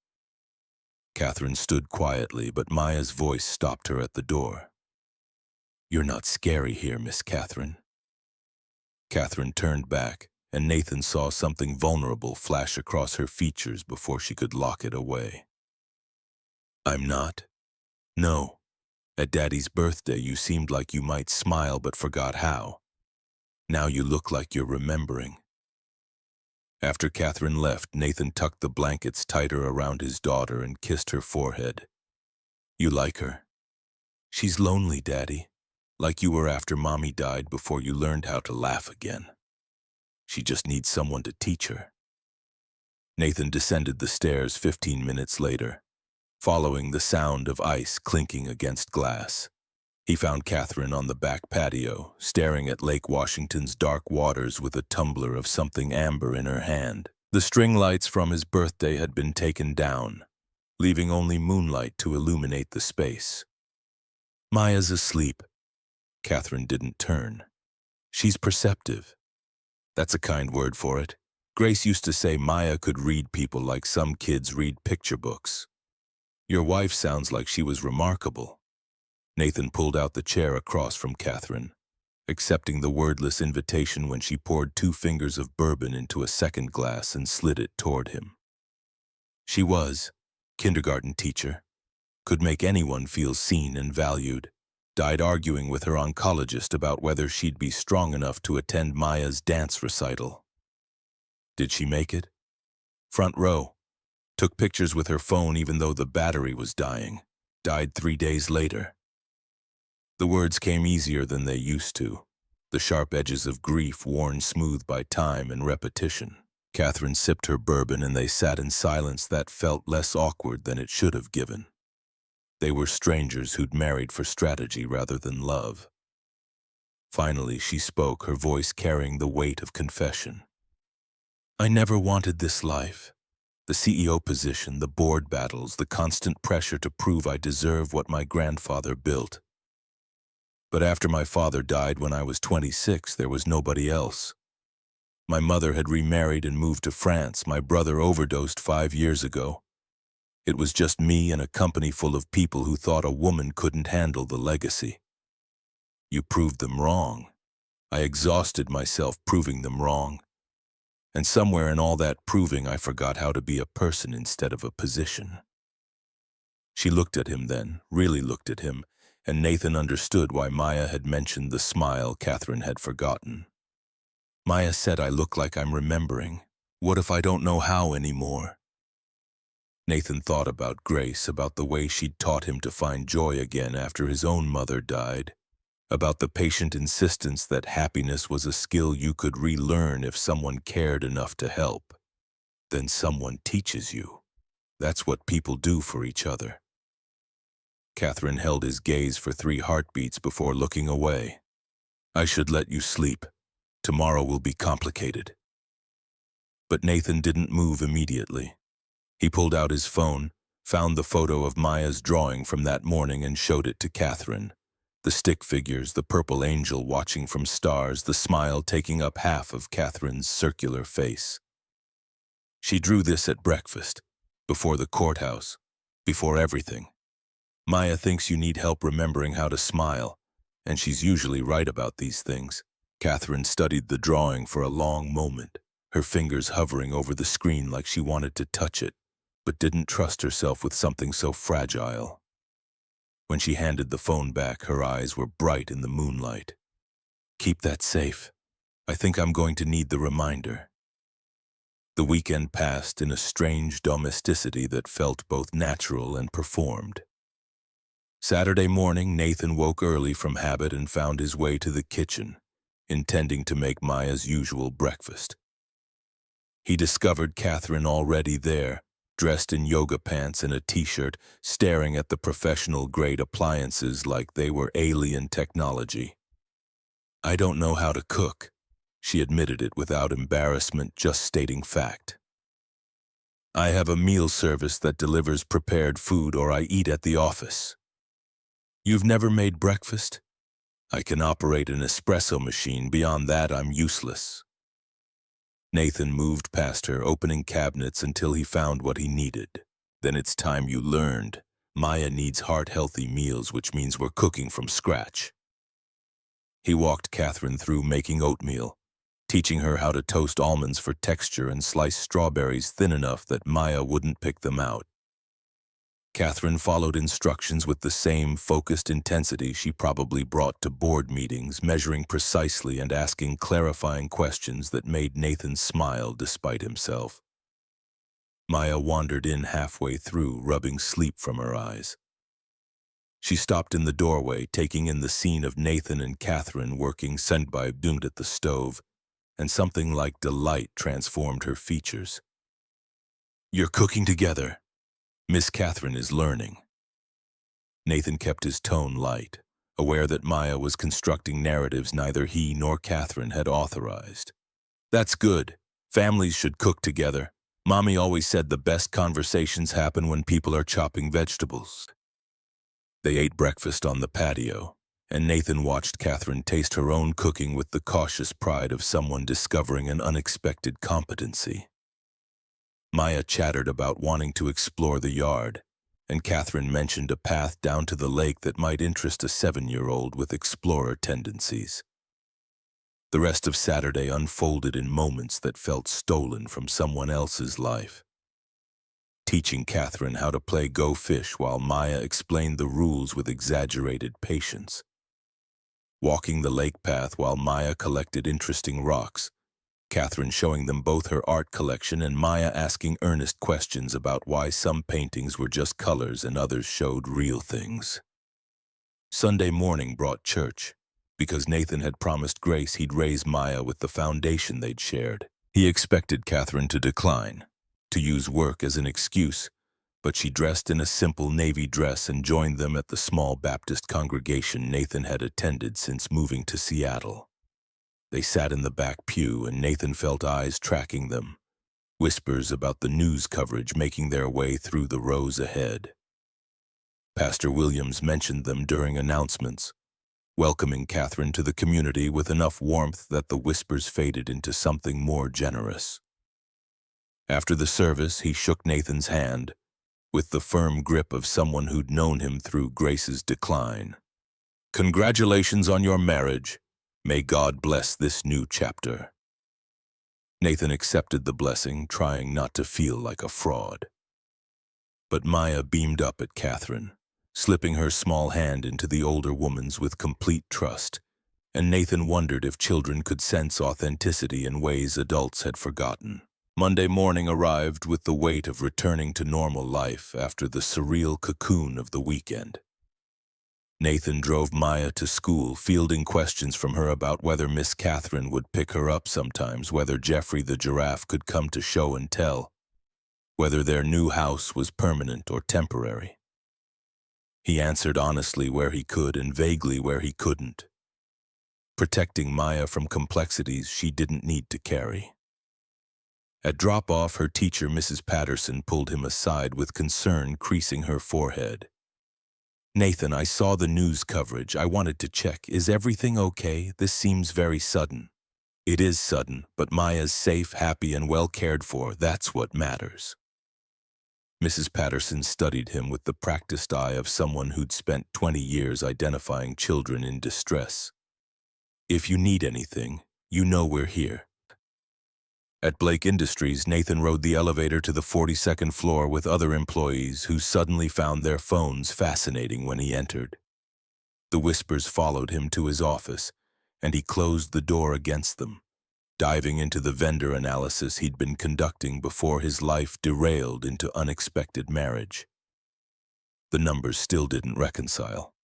Catherine stood quietly, but Maya's voice stopped her at the door. "You're not scary here, Miss Catherine." Catherine turned back, and Nathan saw something vulnerable flash across her features before she could lock it away. "I'm not. No. At Daddy's birthday, you seemed like you might smile but forgot how. Now you look like you're remembering." After Catherine left, Nathan tucked the blankets tighter around his daughter and kissed her forehead. "You like her?" "She's lonely, Daddy. Like you were after Mommy died before you learned how to laugh again. She just needs someone to teach her." Nathan descended the stairs 15 minutes later, following the sound of ice clinking against glass. He found Catherine on the back patio, staring at Lake Washington's dark waters with a tumbler of something amber in her hand. The string lights from his birthday had been taken down, leaving only moonlight to illuminate the space. "Maya's asleep." Catherine didn't turn. "She's perceptive." That's a kind word for it. Grace used to say Maya could read people like some kids read picture books. "Your wife sounds like she was remarkable." Nathan pulled out the chair across from Catherine, accepting the wordless invitation when she poured 2 fingers of bourbon into a second glass and slid it toward him. "She was. Kindergarten teacher. Could make anyone feel seen and valued. Died arguing with her oncologist about whether she'd be strong enough to attend Maya's dance recital." "Did she make it?" "Front row. Took pictures with her phone even though the battery was dying. Died 3 days later." The words came easier than they used to, the sharp edges of grief worn smooth by time and repetition. Catherine sipped her bourbon and they sat in silence that felt less awkward than it should have given. They were strangers who'd married for strategy rather than love. Finally, she spoke, her voice carrying the weight of confession. "I never wanted this life. The CEO position, the board battles, the constant pressure to prove I deserve what my grandfather built. But after my father died when I was 26, there was nobody else. My mother had remarried and moved to France. My brother overdosed 5 years ago. It was just me and a company full of people who thought a woman couldn't handle the legacy. You proved them wrong. I exhausted myself proving them wrong. And somewhere in all that proving, I forgot how to be a person instead of a position." She looked at him then, really looked at him, and Nathan understood why Maya had mentioned the smile Catherine had forgotten. "Maya said I look like I'm remembering. What if I don't know how anymore?" Nathan thought about Grace, about the way she'd taught him to find joy again after his own mother died, about the patient insistence that happiness was a skill you could relearn if someone cared enough to help. Then someone teaches you. That's what people do for each other. Catherine held his gaze for 3 heartbeats before looking away. "I should let you sleep. Tomorrow will be complicated." But Nathan didn't move immediately. He pulled out his phone, found the photo of Maya's drawing from that morning and showed it to Catherine. The stick figures, the purple angel watching from stars, the smile taking up half of Catherine's circular face. "She drew this at breakfast, before the courthouse, before everything. Maya thinks you need help remembering how to smile, and she's usually right about these things." Catherine studied the drawing for a long moment, her fingers hovering over the screen like she wanted to touch it, but didn't trust herself with something so fragile. When she handed the phone back, her eyes were bright in the moonlight. "Keep that safe. I think I'm going to need the reminder." The weekend passed in a strange domesticity that felt both natural and performed. Saturday morning, Nathan woke early from habit and found his way to the kitchen, intending to make Maya's usual breakfast. He discovered Catherine already there, dressed in yoga pants and a t-shirt, staring at the professional-grade appliances like they were alien technology. "I don't know how to cook," she admitted it without embarrassment, just stating fact. I have a meal service that delivers prepared food, or I eat at the office. You've never made breakfast? I can operate an espresso machine. Beyond that, I'm useless. Nathan moved past her, opening cabinets until he found what he needed. Then it's time you learned. Maya needs heart-healthy meals, which means we're cooking from scratch. He walked Catherine through making oatmeal, teaching her how to toast almonds for texture and slice strawberries thin enough that Maya wouldn't pick them out. Catherine followed instructions with the same focused intensity she probably brought to board meetings, measuring precisely and asking clarifying questions that made Nathan smile despite himself. Maya wandered in halfway through, rubbing sleep from her eyes. She stopped in the doorway, taking in the scene of Nathan and Catherine working sent by doomed at the stove, and something like delight transformed her features. You're cooking together. Miss Catherine is learning. Nathan kept his tone light, aware that Maya was constructing narratives neither he nor Catherine had authorized. That's good. Families should cook together. Mommy always said the best conversations happen when people are chopping vegetables. They ate breakfast on the patio, and Nathan watched Catherine taste her own cooking with the cautious pride of someone discovering an unexpected competency. Maya chattered about wanting to explore the yard, and Catherine mentioned a path down to the lake that might interest a 7-year-old with explorer tendencies. The rest of Saturday unfolded in moments that felt stolen from someone else's life. Teaching Catherine how to play Go Fish while Maya explained the rules with exaggerated patience. Walking the lake path while Maya collected interesting rocks, Catherine showing them both her art collection and Maya asking earnest questions about why some paintings were just colors and others showed real things. Sunday morning brought church. Because Nathan had promised Grace he'd raise Maya with the foundation they'd shared. He expected Catherine to decline, to use work as an excuse, but she dressed in a simple navy dress and joined them at the small Baptist congregation Nathan had attended since moving to Seattle. They sat in the back pew, and Nathan felt eyes tracking them, whispers about the news coverage making their way through the rows ahead. Pastor Williams mentioned them during announcements, welcoming Catherine to the community with enough warmth that the whispers faded into something more generous. After the service, he shook Nathan's hand, with the firm grip of someone who'd known him through Grace's decline. Congratulations on your marriage. May God bless this new chapter. Nathan accepted the blessing, trying not to feel like a fraud. But Maya beamed up at Catherine, slipping her small hand into the older woman's with complete trust, and Nathan wondered if children could sense authenticity in ways adults had forgotten. Monday morning arrived with the weight of returning to normal life after the surreal cocoon of the weekend. Nathan drove Maya to school, fielding questions from her about whether Miss Catherine would pick her up sometimes, whether Jeffrey the giraffe could come to show and tell, whether their new house was permanent or temporary. He answered honestly where he could and vaguely where he couldn't, protecting Maya from complexities she didn't need to carry. At drop-off, her teacher, Mrs. Patterson, pulled him aside with concern creasing her forehead. Nathan, I saw the news coverage. I wanted to check. Is everything okay? This seems very sudden. It is sudden, but Maya's safe, happy, and well cared for. That's what matters. Mrs. Patterson studied him with the practiced eye of someone who'd spent 20 years identifying children in distress. If you need anything, you know we're here. At Blake Industries, Nathan rode the elevator to the 42nd floor with other employees who suddenly found their phones fascinating when he entered. The whispers followed him to his office, and he closed the door against them, diving into the vendor analysis he'd been conducting before his life derailed into unexpected marriage. The numbers still didn't reconcile.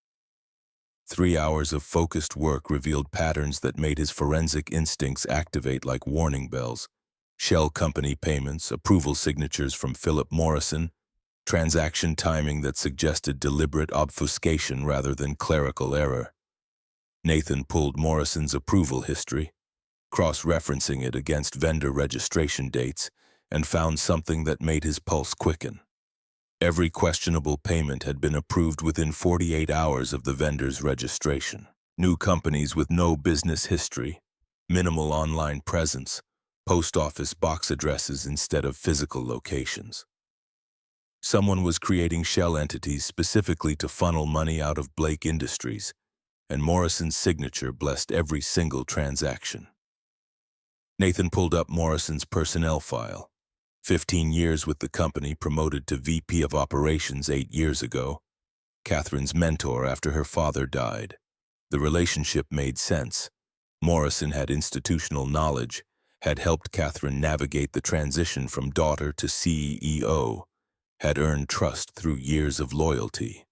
3 hours of focused work revealed patterns that made his forensic instincts activate like warning bells. Shell company payments, approval signatures from Philip Morrison, transaction timing that suggested deliberate obfuscation rather than clerical error. Nathan pulled Morrison's approval history, cross-referencing it against vendor registration dates, and found something that made his pulse quicken. Every questionable payment had been approved within 48 hours of the vendor's registration. New companies with no business history, minimal online presence, post office box addresses instead of physical locations. Someone was creating shell entities specifically to funnel money out of Blake Industries, and Morrison's signature blessed every single transaction. Nathan pulled up Morrison's personnel file. 15 years with the company, promoted to VP of Operations 8 years ago. Catherine's mentor after her father died. The relationship made sense. Morrison had institutional knowledge, had helped Catherine navigate the transition from daughter to CEO, had earned trust through years of loyalty,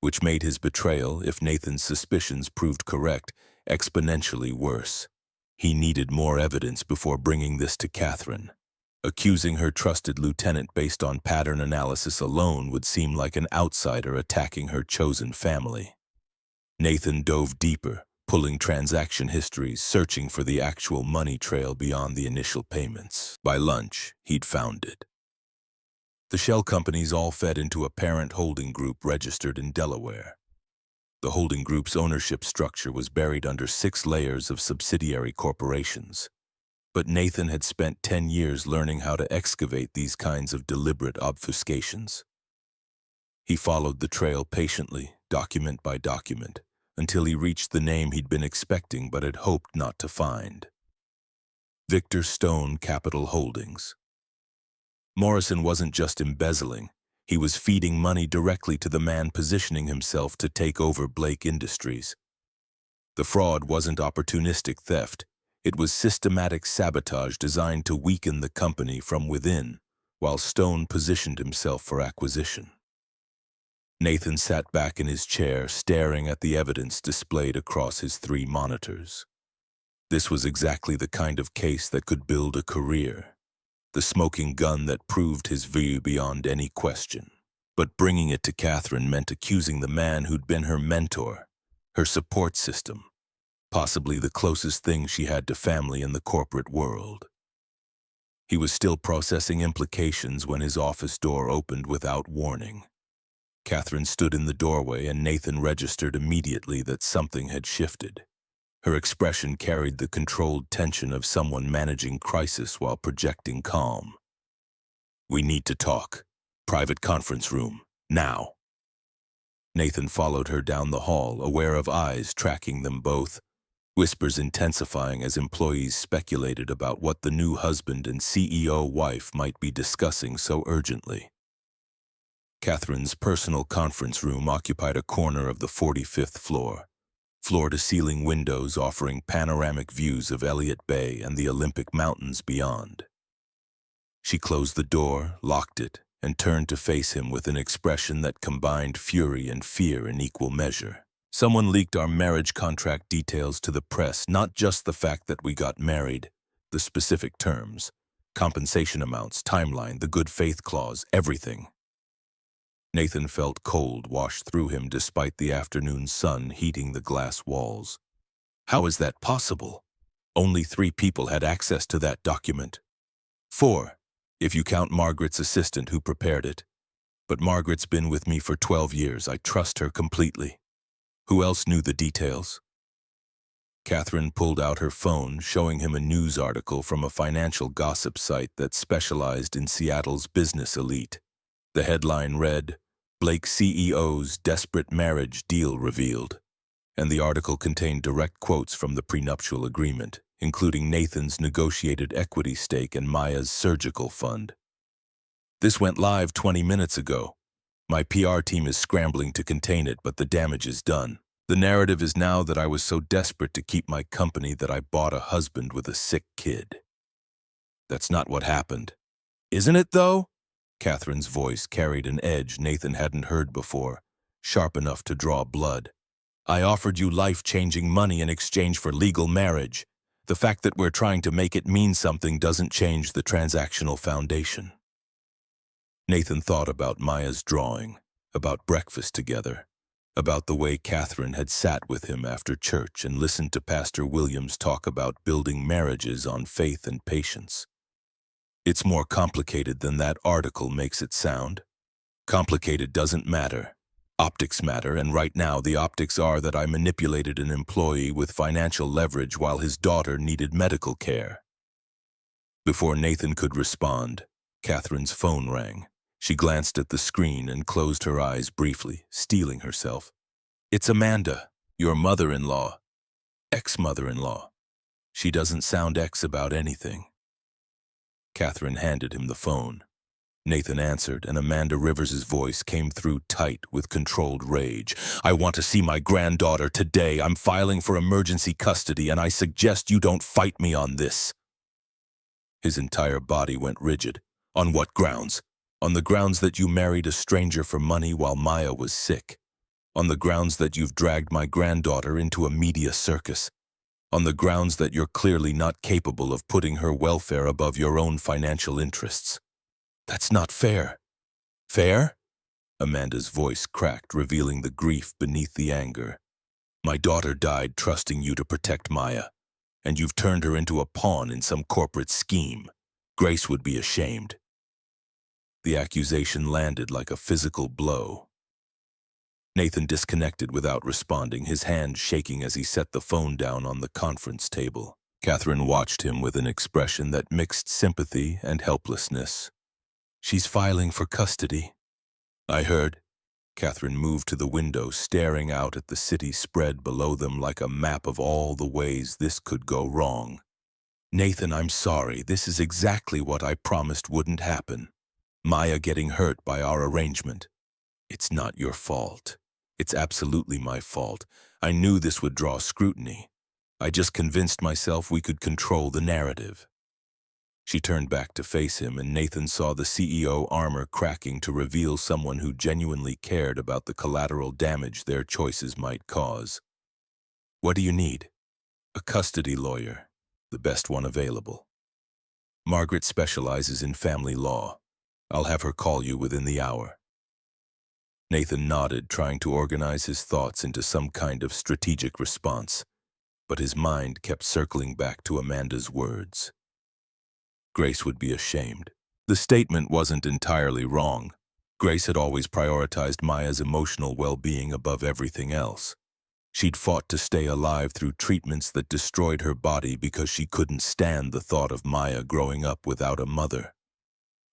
which made his betrayal, if Nathan's suspicions proved correct, exponentially worse. He needed more evidence before bringing this to Catherine. Accusing her trusted lieutenant based on pattern analysis alone would seem like an outsider attacking her chosen family. Nathan dove deeper, pulling transaction histories, searching for the actual money trail beyond the initial payments. By lunch, he'd found it. The shell companies all fed into a parent holding group registered in Delaware. The holding group's ownership structure was buried under 6 layers of subsidiary corporations. But Nathan had spent 10 years learning how to excavate these kinds of deliberate obfuscations. He followed the trail patiently, document by document, until he reached the name he'd been expecting but had hoped not to find. Victor Stone Capital Holdings. Morrison wasn't just embezzling, he was feeding money directly to the man positioning himself to take over Blake Industries. The fraud wasn't opportunistic theft, it was systematic sabotage designed to weaken the company from within, while Stone positioned himself for acquisition. Nathan sat back in his chair, staring at the evidence displayed across his 3 monitors. This was exactly the kind of case that could build a career. The smoking gun that proved his view beyond any question. But bringing it to Catherine meant accusing the man who'd been her mentor, her support system, possibly the closest thing she had to family in the corporate world. He was still processing implications when his office door opened without warning. Catherine stood in the doorway and Nathan registered immediately that something had shifted. Her expression carried the controlled tension of someone managing crisis while projecting calm. "We need to talk. Private conference room. Now." Nathan followed her down the hall, aware of eyes tracking them both, whispers intensifying as employees speculated about what the new husband and CEO wife might be discussing so urgently. Catherine's personal conference room occupied a corner of the 45th floor. Floor-to-ceiling windows offering panoramic views of Elliott Bay and the Olympic Mountains beyond. She closed the door, locked it, and turned to face him with an expression that combined fury and fear in equal measure. "Someone leaked our marriage contract details to the press, not just the fact that we got married, the specific terms, compensation amounts, timeline, the good faith clause, everything." Nathan felt cold wash through him despite the afternoon sun heating the glass walls. How is that possible? Only 3 people had access to that document. 4, if you count Margaret's assistant who prepared it. But Margaret's been with me for 12 years. I trust her completely. Who else knew the details? Catherine pulled out her phone, showing him a news article from a financial gossip site that specialized in Seattle's business elite. The headline read, "Blake CEO's desperate marriage deal revealed," and the article contained direct quotes from the prenuptial agreement, including Nathan's negotiated equity stake and Maya's surgical fund. "This went live 20 minutes ago. My PR team is scrambling to contain it, but the damage is done. The narrative is now that I was so desperate to keep my company that I bought a husband with a sick kid." That's not what happened. Isn't it, though? Catherine's voice carried an edge Nathan hadn't heard before, sharp enough to draw blood. "I offered you life-changing money in exchange for legal marriage. The fact that we're trying to make it mean something doesn't change the transactional foundation." Nathan thought about Maya's drawing, about breakfast together, about the way Catherine had sat with him after church and listened to Pastor Williams talk about building marriages on faith and patience. It's more complicated than that article makes it sound. Complicated doesn't matter. Optics matter, and right now the optics are that I manipulated an employee with financial leverage while his daughter needed medical care. Before Nathan could respond, Catherine's phone rang. She glanced at the screen and closed her eyes briefly, steeling herself. It's Amanda, your mother-in-law. Ex-mother-in-law. She doesn't sound ex about anything. Catherine handed him the phone. Nathan answered, and Amanda Rivers's voice came through tight with controlled rage. I want to see my granddaughter today. I'm filing for emergency custody, and I suggest you don't fight me on this. His entire body went rigid. On what grounds? On the grounds that you married a stranger for money while Maya was sick. On the grounds that you've dragged my granddaughter into a media circus. On the grounds that you're clearly not capable of putting her welfare above your own financial interests. That's not fair. Fair? Amanda's voice cracked, revealing the grief beneath the anger. My daughter died trusting you to protect Maya, and you've turned her into a pawn in some corporate scheme. Grace would be ashamed. The accusation landed like a physical blow. Nathan disconnected without responding, his hand shaking as he set the phone down on the conference table. Catherine watched him with an expression that mixed sympathy and helplessness. She's filing for custody. I heard. Catherine moved to the window, staring out at the city spread below them like a map of all the ways this could go wrong. Nathan, I'm sorry. This is exactly what I promised wouldn't happen. Maya getting hurt by our arrangement. It's not your fault. It's absolutely my fault. I knew this would draw scrutiny. I just convinced myself we could control the narrative. She turned back to face him, and Nathan saw the CEO armor cracking to reveal someone who genuinely cared about the collateral damage their choices might cause. What do you need? A custody lawyer, the best one available. Margaret specializes in family law. I'll have her call you within the hour. Nathan nodded, trying to organize his thoughts into some kind of strategic response, but his mind kept circling back to Amanda's words. Grace would be ashamed. The statement wasn't entirely wrong. Grace had always prioritized Maya's emotional well-being above everything else. She'd fought to stay alive through treatments that destroyed her body because she couldn't stand the thought of Maya growing up without a mother.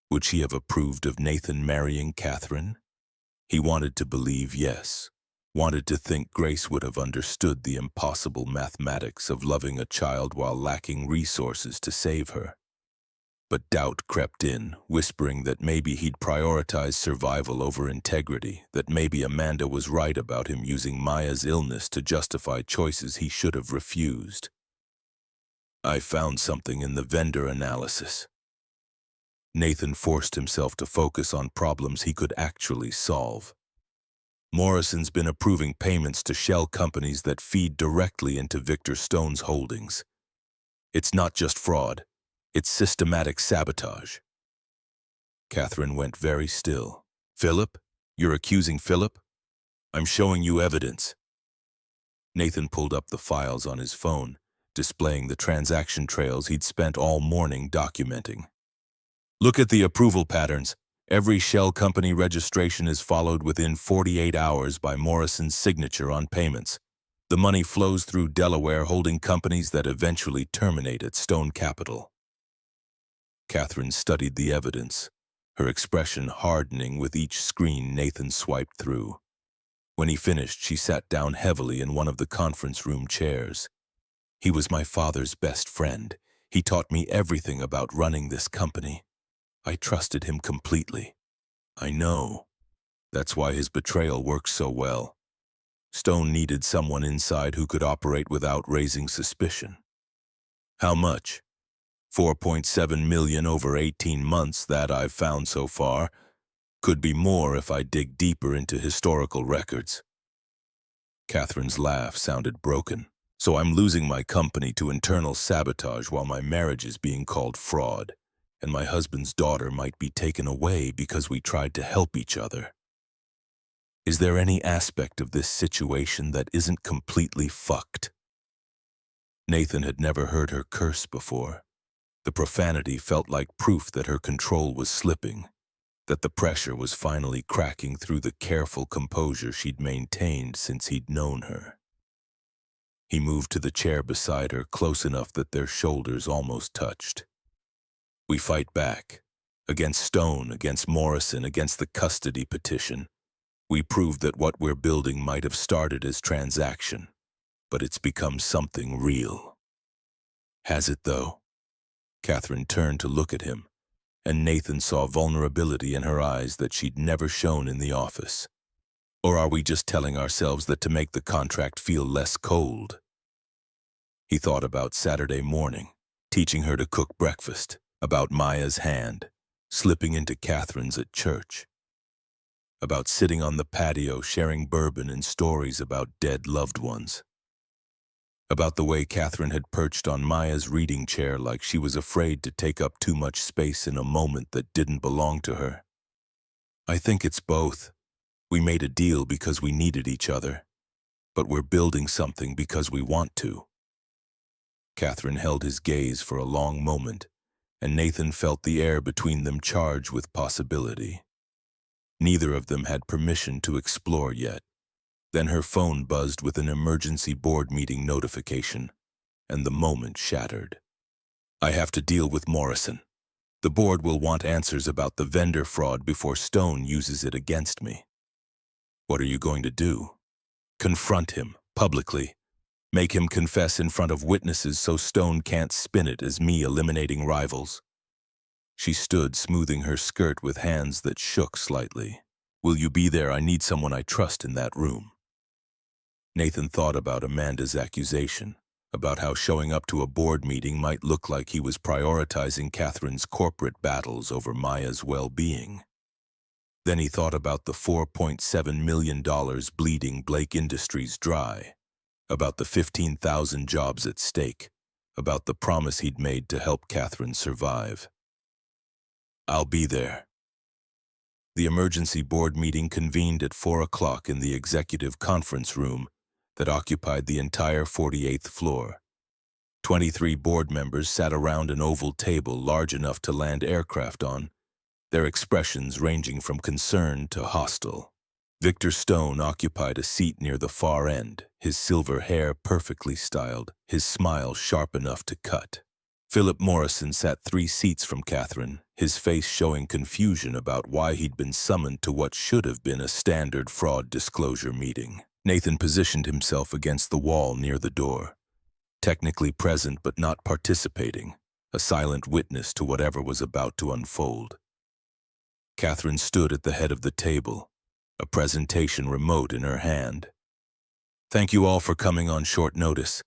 Would she have approved of Nathan marrying Catherine? He wanted to believe yes, wanted to think Grace would have understood the impossible mathematics of loving a child while lacking resources to save her. But doubt crept in, whispering that maybe he'd prioritize survival over integrity, that maybe Amanda was right about him using Maya's illness to justify choices he should have refused. I found something in the vendor analysis. Nathan forced himself to focus on problems he could actually solve. Morrison's been approving payments to shell companies that feed directly into Victor Stone's holdings. It's not just fraud. It's systematic sabotage. Catherine went very still. Philip? You're accusing Philip? I'm showing you evidence. Nathan pulled up the files on his phone, displaying the transaction trails he'd spent all morning documenting. Look at the approval patterns. Every shell company registration is followed within 48 hours by Morrison's signature on payments. The money flows through Delaware holding companies that eventually terminate at Stone Capital. Catherine studied the evidence, her expression hardening with each screen Nathan swiped through. When he finished, she sat down heavily in one of the conference room chairs. He was my father's best friend. He taught me everything about running this company. I trusted him completely. I know. That's why his betrayal worked so well. Stone needed someone inside who could operate without raising suspicion. How much? 4.7 million over 18 months, that I've found so far. Could be more if I dig deeper into historical records. Catherine's laugh sounded broken. So I'm losing my company to internal sabotage while my marriage is being called fraud, and my husband's daughter might be taken away because we tried to help each other. Is there any aspect of this situation that isn't completely fucked? Nathan had never heard her curse before. The profanity felt like proof that her control was slipping, that the pressure was finally cracking through the careful composure she'd maintained since he'd known her. He moved to the chair beside her, close enough that their shoulders almost touched. We fight back. Against Stone, against Morrison, against the custody petition. We prove that what we're building might have started as transaction, but it's become something real. Has it, though? Catherine turned to look at him, and Nathan saw vulnerability in her eyes that she'd never shown in the office. Or are we just telling ourselves that to make the contract feel less cold? He thought about Saturday morning, teaching her to cook breakfast, about Maya's hand, slipping into Catherine's at church, about sitting on the patio sharing bourbon and stories about dead loved ones, about the way Catherine had perched on Maya's reading chair like she was afraid to take up too much space in a moment that didn't belong to her. I think it's both. We made a deal because we needed each other, but we're building something because we want to. Catherine held his gaze for a long moment, and Nathan felt the air between them charged with possibility. Neither of them had permission to explore yet. Then her phone buzzed with an emergency board meeting notification, and the moment shattered. I have to deal with Morrison. The board will want answers about the vendor fraud before Stone uses it against me. What are you going to do? Confront him, publicly. Make him confess in front of witnesses so Stone can't spin it as me eliminating rivals. She stood, smoothing her skirt with hands that shook slightly. Will you be there? I need someone I trust in that room. Nathan thought about Amanda's accusation, about how showing up to a board meeting might look like he was prioritizing Catherine's corporate battles over Maya's well-being. Then he thought about the $4.7 million bleeding Blake Industries dry, about the 15,000 jobs at stake, about the promise he'd made to help Catherine survive. I'll be there. The emergency board meeting convened at 4 o'clock in the executive conference room that occupied the entire 48th floor. 23 board members sat around an oval table large enough to land aircraft on, their expressions ranging from concerned to hostile. Victor Stone occupied a seat near the far end, his silver hair perfectly styled, his smile sharp enough to cut. Philip Morrison sat 3 seats from Catherine, his face showing confusion about why he'd been summoned to what should have been a standard fraud disclosure meeting. Nathan positioned himself against the wall near the door, technically present but not participating, a silent witness to whatever was about to unfold. Catherine stood at the head of the table, a presentation remote in her hand. Thank you all for coming on short notice.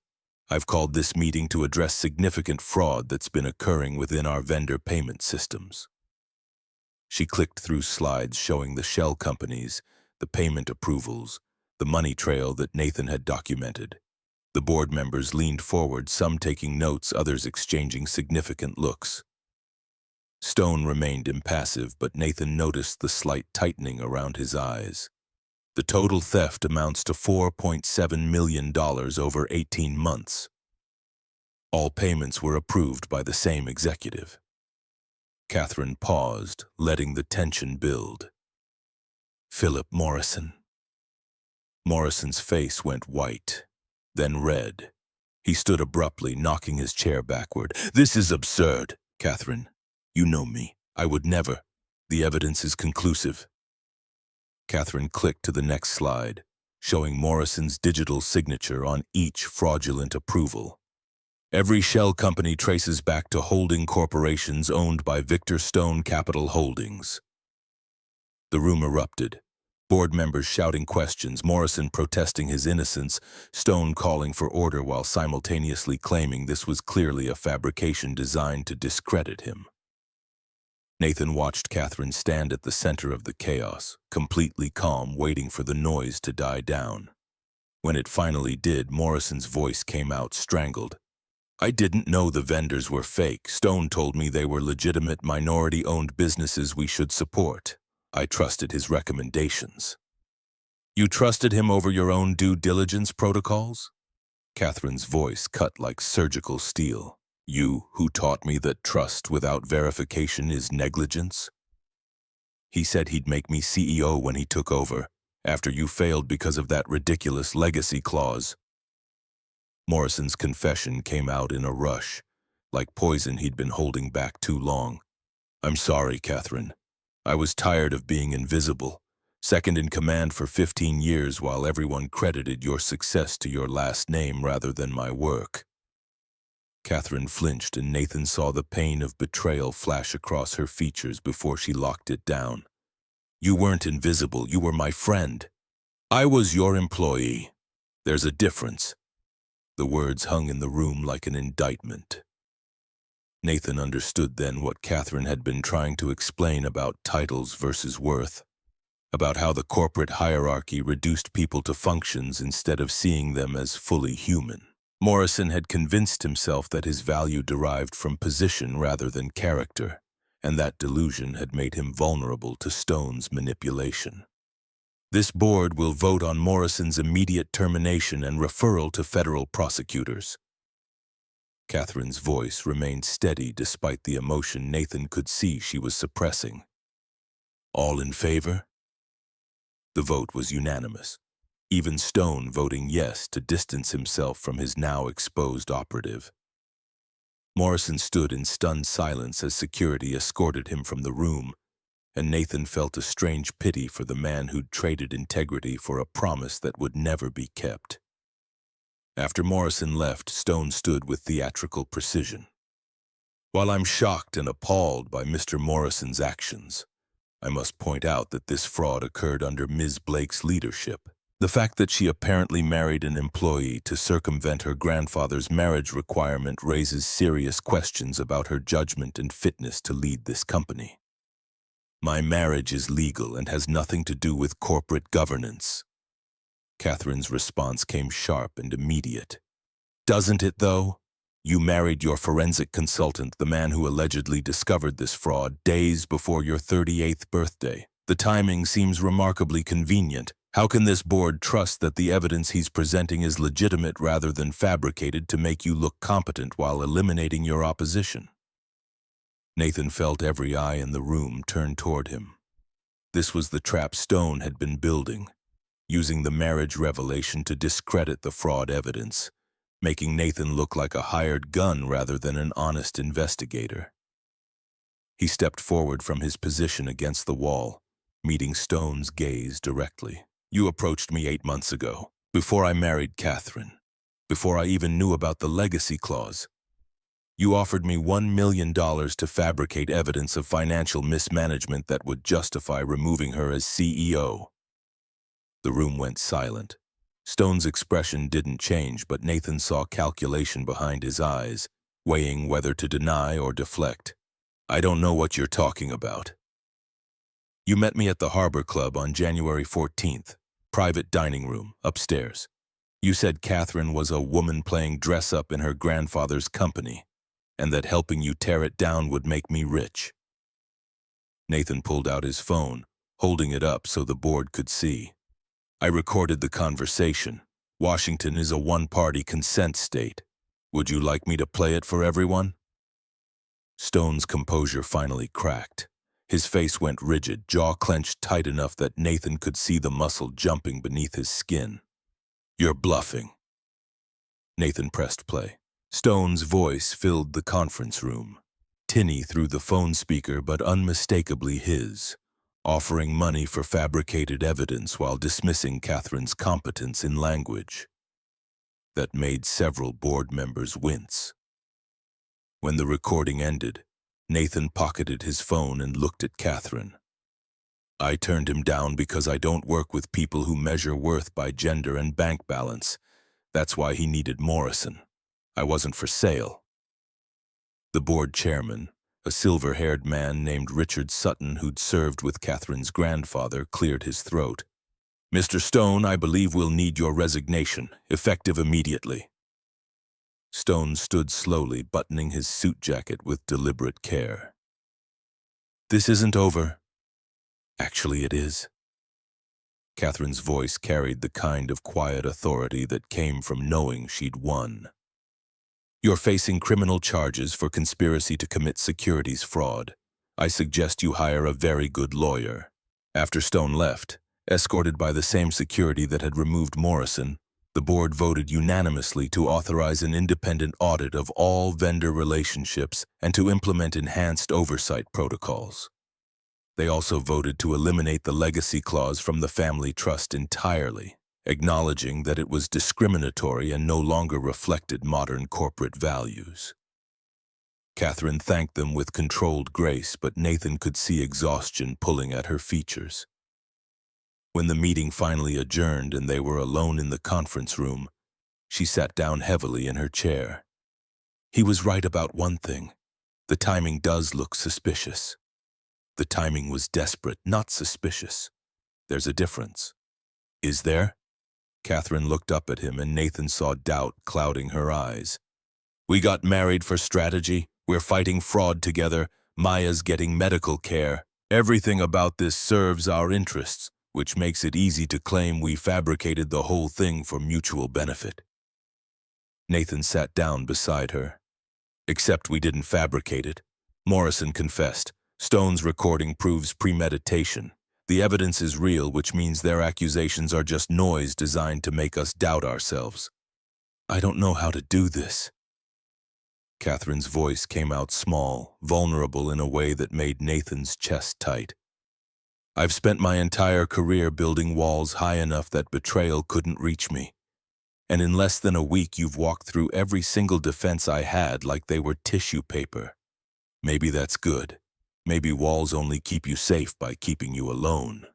I've called this meeting to address significant fraud that's been occurring within our vendor payment systems. She clicked through slides showing the shell companies, the payment approvals, the money trail that Nathan had documented. The board members leaned forward, some taking notes, others exchanging significant looks. Stone remained impassive, but Nathan noticed the slight tightening around his eyes. The total theft amounts to $4.7 million over 18 months. All payments were approved by the same executive. Catherine paused, letting the tension build. Philip Morrison. Morrison's face went white, then red. He stood abruptly, knocking his chair backward. This is absurd, Catherine. You know me. I would never. The evidence is conclusive. Catherine clicked to the next slide, showing Morrison's digital signature on each fraudulent approval. Every shell company traces back to holding corporations owned by Victor Stone Capital Holdings. The room erupted. Board members shouting questions, Morrison protesting his innocence, Stone calling for order while simultaneously claiming this was clearly a fabrication designed to discredit him. Nathan watched Catherine stand at the center of the chaos, completely calm, waiting for the noise to die down. When it finally did, Morrison's voice came out strangled. I didn't know the vendors were fake. Stone told me they were legitimate minority-owned businesses we should support. I trusted his recommendations. You trusted him over your own due diligence protocols? Catherine's voice cut like surgical steel. You who taught me that trust without verification is negligence? He said he'd make me CEO when he took over, after you failed because of that ridiculous legacy clause. Morrison's confession came out in a rush, like poison he'd been holding back too long. I'm sorry, Catherine. I was tired of being invisible, second in command for 15 years while everyone credited your success to your last name rather than my work. Catherine flinched and Nathan saw the pain of betrayal flash across her features before she locked it down. You weren't invisible, you were my friend. I was your employee. There's a difference. The words hung in the room like an indictment. Nathan understood then what Catherine had been trying to explain about titles versus worth, about how the corporate hierarchy reduced people to functions instead of seeing them as fully human. Morrison had convinced himself that his value derived from position rather than character, and that delusion had made him vulnerable to Stone's manipulation. This board will vote on Morrison's immediate termination and referral to federal prosecutors. Catherine's voice remained steady despite the emotion Nathan could see she was suppressing. All in favor? The vote was unanimous, even Stone voting yes to distance himself from his now exposed operative. Morrison stood in stunned silence as security escorted him from the room, and Nathan felt a strange pity for the man who'd traded integrity for a promise that would never be kept. After Morrison left, Stone stood with theatrical precision. While I'm shocked and appalled by Mr. Morrison's actions, I must point out that this fraud occurred under Ms. Blake's leadership. The fact that she apparently married an employee to circumvent her grandfather's marriage requirement raises serious questions about her judgment and fitness to lead this company. My marriage is legal and has nothing to do with corporate governance. Catherine's response came sharp and immediate. Doesn't it, though? You married your forensic consultant, the man who allegedly discovered this fraud, days before your 38th birthday. The timing seems remarkably convenient. How can this board trust that the evidence he's presenting is legitimate rather than fabricated to make you look competent while eliminating your opposition? Nathan felt every eye in the room turn toward him. This was the trap Stone had been building, using the marriage revelation to discredit the fraud evidence, making Nathan look like a hired gun rather than an honest investigator. He stepped forward from his position against the wall, meeting Stone's gaze directly. You approached me 8 months ago, before I married Catherine, before I even knew about the legacy clause. You offered me $1 million to fabricate evidence of financial mismanagement that would justify removing her as CEO. The room went silent. Stone's expression didn't change, but Nathan saw calculation behind his eyes, weighing whether to deny or deflect. I don't know what you're talking about. You met me at the Harbor Club on January 14th, private dining room, upstairs. You said Catherine was a woman playing dress-up in her grandfather's company, and that helping you tear it down would make me rich. Nathan pulled out his phone, holding it up so the board could see. I recorded the conversation. Washington is a one-party consent state. Would you like me to play it for everyone? Stone's composure finally cracked. His face went rigid, jaw clenched tight enough that Nathan could see the muscle jumping beneath his skin. You're bluffing. Nathan pressed play. Stone's voice filled the conference room, tinny through the phone speaker but unmistakably his, offering money for fabricated evidence while dismissing Catherine's competence in language. That made several board members wince. When the recording ended, Nathan pocketed his phone and looked at Catherine. I turned him down because I don't work with people who measure worth by gender and bank balance. That's why he needed Morrison. I wasn't for sale. The board chairman, a silver-haired man named Richard Sutton who'd served with Catherine's grandfather, cleared his throat. Mr. Stone, I believe we'll need your resignation, effective immediately. Stone stood slowly, buttoning his suit jacket with deliberate care. This isn't over. Actually, it is. Catherine's voice carried the kind of quiet authority that came from knowing she'd won. You're facing criminal charges for conspiracy to commit securities fraud. I suggest you hire a very good lawyer." After Stone left, escorted by the same security that had removed Morrison, the board voted unanimously to authorize an independent audit of all vendor relationships and to implement enhanced oversight protocols. They also voted to eliminate the legacy clause from the family trust entirely, acknowledging that it was discriminatory and no longer reflected modern corporate values. Catherine thanked them with controlled grace, but Nathan could see exhaustion pulling at her features. When the meeting finally adjourned and they were alone in the conference room, she sat down heavily in her chair. He was right about one thing. The timing does look suspicious. The timing was desperate, not suspicious. There's a difference. Is there? Catherine looked up at him and Nathan saw doubt clouding her eyes. We got married for strategy. We're fighting fraud together. Maya's getting medical care. Everything about this serves our interests, which makes it easy to claim we fabricated the whole thing for mutual benefit. Nathan sat down beside her. Except we didn't fabricate it. Morrison confessed. Stone's recording proves premeditation. The evidence is real, which means their accusations are just noise designed to make us doubt ourselves. I don't know how to do this. Catherine's voice came out small, vulnerable in a way that made Nathan's chest tight. I've spent my entire career building walls high enough that betrayal couldn't reach me. And in less than a week, you've walked through every single defense I had like they were tissue paper. Maybe that's good. Maybe walls only keep you safe by keeping you alone.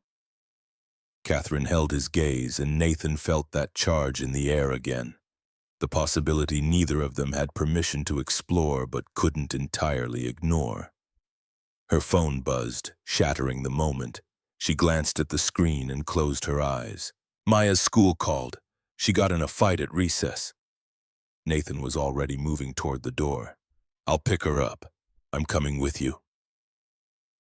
Catherine held his gaze, and Nathan felt that charge in the air again. The possibility neither of them had permission to explore but couldn't entirely ignore. Her phone buzzed, shattering the moment. She glanced at the screen and closed her eyes. Maya's school called. She got in a fight at recess. Nathan was already moving toward the door. I'll pick her up. I'm coming with you.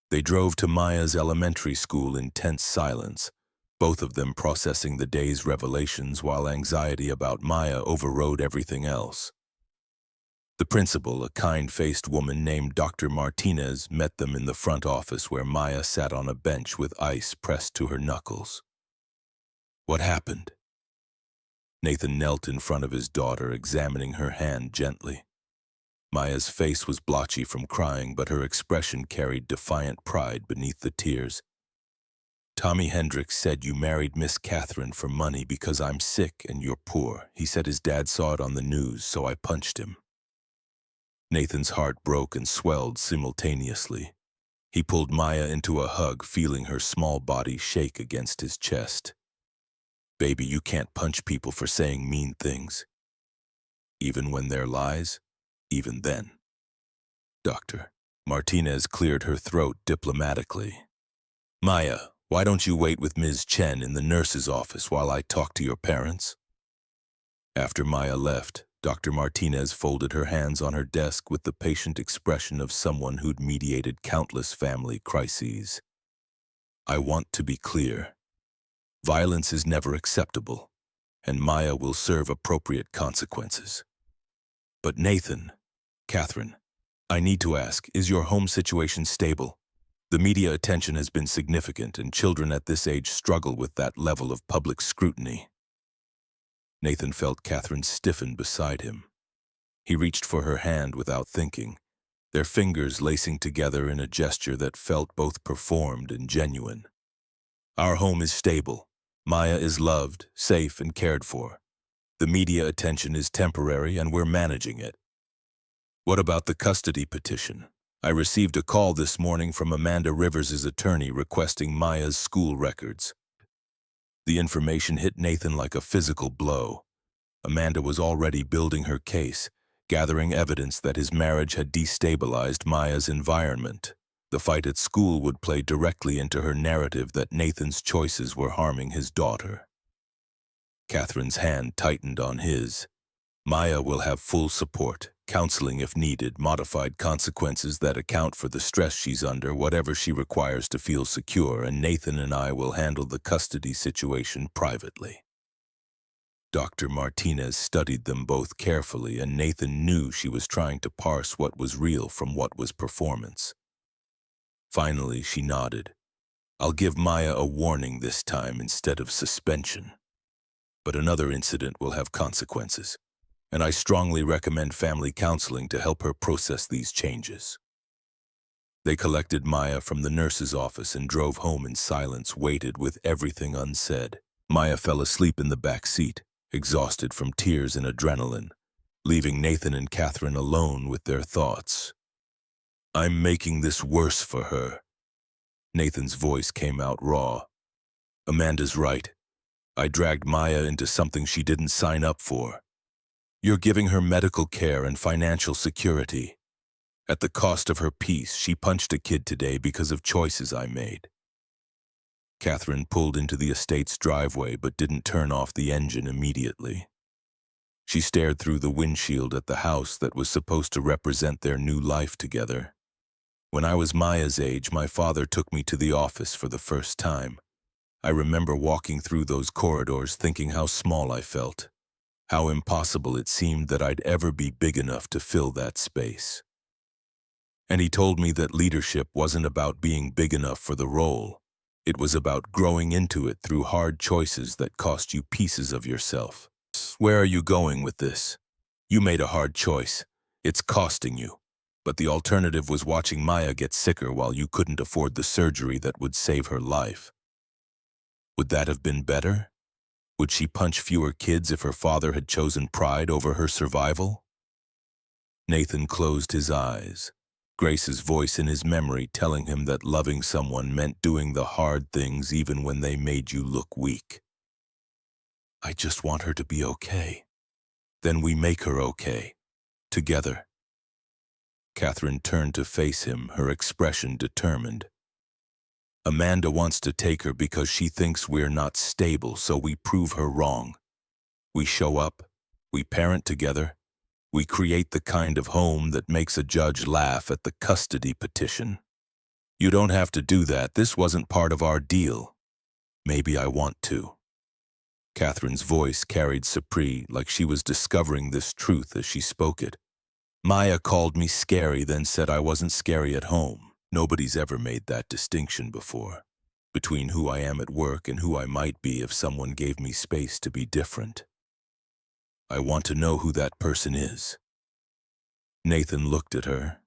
They drove to Maya's elementary school in tense silence, both of them processing the day's revelations while anxiety about Maya overrode everything else. The principal, a kind-faced woman named Dr. Martinez, met them in the front office where Maya sat on a bench with ice pressed to her knuckles. What happened? Nathan knelt in front of his daughter, examining her hand gently. Maya's face was blotchy from crying, but her expression carried defiant pride beneath the tears. Tommy Hendricks said you married Miss Catherine for money because I'm sick and you're poor. He said his dad saw it on the news, so I punched him. Nathan's heart broke and swelled simultaneously. He pulled Maya into a hug, feeling her small body shake against his chest. Baby, you can't punch people for saying mean things. Even when they're lies? Even then. Doctor. Martinez cleared her throat diplomatically. Maya, why don't you wait with Ms. Chen in the nurse's office while I talk to your parents? After Maya left, Dr. Martinez folded her hands on her desk with the patient expression of someone who'd mediated countless family crises. I want to be clear. Violence is never acceptable, and Maya will serve appropriate consequences. But Nathan, Catherine, I need to ask, is your home situation stable? The media attention has been significant, and children at this age struggle with that level of public scrutiny. Nathan felt Catherine stiffen beside him. He reached for her hand without thinking, their fingers lacing together in a gesture that felt both performed and genuine. Our home is stable. Maya is loved, safe, and cared for. The media attention is temporary, and we're managing it. What about the custody petition? I received a call this morning from Amanda Rivers' attorney requesting Maya's school records. The information hit Nathan like a physical blow. Amanda was already building her case, gathering evidence that his marriage had destabilized Maya's environment. The fight at school would play directly into her narrative that Nathan's choices were harming his daughter. Catherine's hand tightened on his. Maya will have full support, counseling if needed, modified consequences that account for the stress she's under, whatever she requires to feel secure, and Nathan and I will handle the custody situation privately. Dr. Martinez studied them both carefully, and Nathan knew she was trying to parse what was real from what was performance. Finally, she nodded. I'll give Maya a warning this time instead of suspension. But another incident will have consequences, and I strongly recommend family counseling to help her process these changes. They collected Maya from the nurse's office and drove home in silence, waited with everything unsaid. Maya fell asleep in the back seat, exhausted from tears and adrenaline, leaving Nathan and Catherine alone with their thoughts. I'm making this worse for her. Nathan's voice came out raw. Amanda's right. I dragged Maya into something she didn't sign up for. You're giving her medical care and financial security. At the cost of her peace, she punched a kid today because of choices I made. Catherine pulled into the estate's driveway but didn't turn off the engine immediately. She stared through the windshield at the house that was supposed to represent their new life together. When I was Maya's age, my father took me to the office for the first time. I remember walking through those corridors thinking how small I felt, how impossible it seemed that I'd ever be big enough to fill that space. And he told me that leadership wasn't about being big enough for the role. It was about growing into it through hard choices that cost you pieces of yourself. Where are you going with this? You made a hard choice. It's costing you. But the alternative was watching Maya get sicker while you couldn't afford the surgery that would save her life. Would that have been better? Would she punch fewer kids if her father had chosen pride over her survival? Nathan closed his eyes, Grace's voice in his memory telling him that loving someone meant doing the hard things even when they made you look weak. I just want her to be okay. Then we make her okay. Together. Catherine turned to face him, her expression determined. Amanda wants to take her because she thinks we're not stable, so we prove her wrong. We show up, we parent together, we create the kind of home that makes a judge laugh at the custody petition. You don't have to do that. This wasn't part of our deal. Maybe I want to. Catherine's voice carried surprise, like she was discovering this truth as she spoke it. Maya called me scary, then said I wasn't scary at home. Nobody's ever made that distinction before, between who I am at work and who I might be if someone gave me space to be different. I want to know who that person is. Nathan looked at her,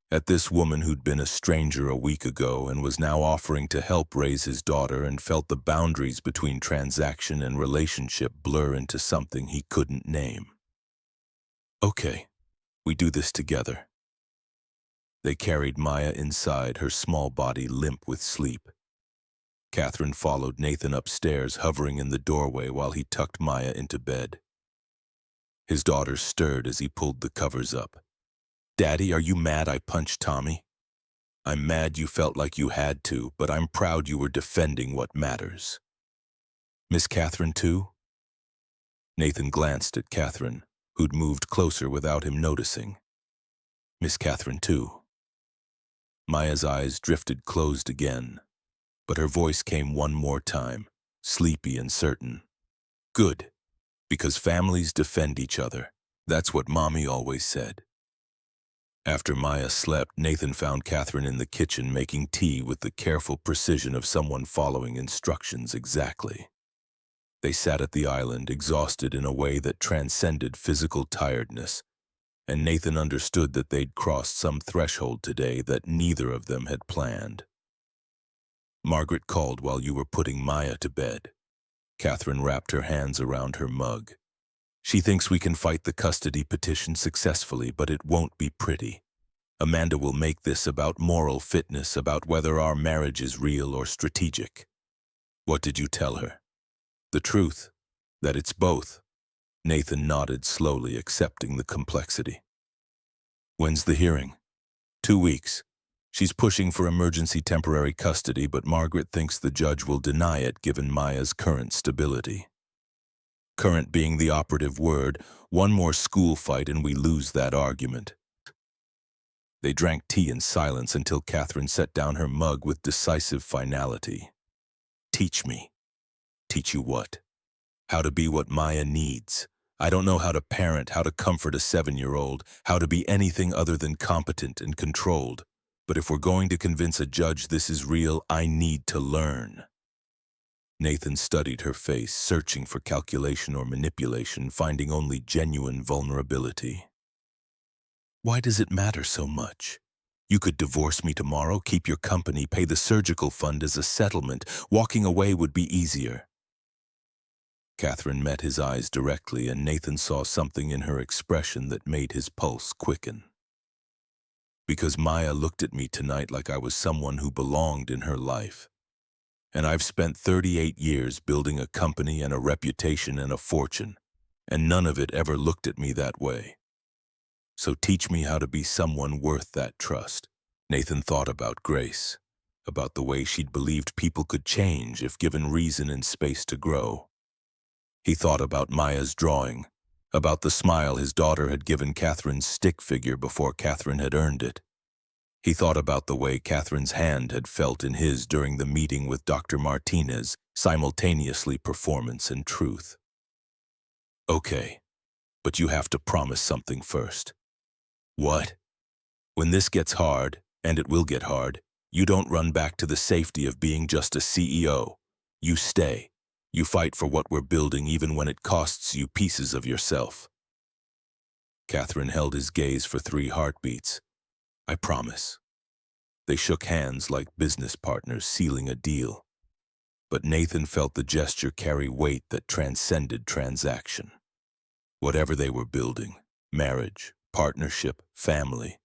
at this woman who'd been a stranger a week ago and was now offering to help raise his daughter, and felt the boundaries between transaction and relationship blur into something he couldn't name. Okay, we do this together. They carried Maya inside, her small body limp with sleep. Catherine followed Nathan upstairs, hovering in the doorway while he tucked Maya into bed. His daughter stirred as he pulled the covers up. Daddy, are you mad I punched Tommy? I'm mad you felt like you had to, but I'm proud you were defending what matters. Miss Catherine too? Nathan glanced at Catherine, who'd moved closer without him noticing. Miss Catherine too. Maya's eyes drifted closed again, but her voice came one more time, sleepy and certain. Good, because families defend each other. That's what Mommy always said. After Maya slept, Nathan found Catherine in the kitchen making tea with the careful precision of someone following instructions exactly. They sat at the island, exhausted in a way that transcended physical tiredness, and Nathan understood that they'd crossed some threshold today that neither of them had planned. Margaret called while you were putting Maya to bed. Catherine wrapped her hands around her mug. She thinks we can fight the custody petition successfully, but it won't be pretty. Amanda will make this about moral fitness, about whether our marriage is real or strategic. What did you tell her? The truth, that it's both. Nathan nodded slowly, accepting the complexity. When's the hearing? 2 weeks. She's pushing for emergency temporary custody, but Margaret thinks the judge will deny it given Maya's current stability. Current being the operative word. One more school fight and we lose that argument. They drank tea in silence until Catherine set down her mug with decisive finality. Teach me. Teach you what? how to be what Maya needs. I don't know how to parent, how to comfort a 7-year-old, how to be anything other than competent and controlled. But if we're going to convince a judge this is real, I need to learn. Nathan studied her face, searching for calculation or manipulation, finding only genuine vulnerability. Why does it matter so much? You could divorce me tomorrow, keep your company, pay the surgical fund as a settlement. Walking away would be easier. Catherine met his eyes directly, and Nathan saw something in her expression that made his pulse quicken. Because Maya looked at me tonight like I was someone who belonged in her life. And I've spent 38 years building a company and a reputation and a fortune, and none of it ever looked at me that way. So teach me how to be someone worth that trust. Nathan thought about Grace, about the way she'd believed people could change if given reason and space to grow. He thought about Maya's drawing, about the smile his daughter had given Catherine's stick figure before Catherine had earned it. He thought about the way Catherine's hand had felt in his during the meeting with Dr. Martinez, simultaneously performance and truth. Okay, but you have to promise something first. What? When this gets hard, and it will get hard, you don't run back to the safety of being just a CEO. You stay. You fight for what we're building even when it costs you pieces of yourself. Catherine held his gaze for 3 heartbeats. I promise. They shook hands like business partners sealing a deal. But Nathan felt the gesture carry weight that transcended transaction. Whatever they were building, marriage, partnership, family,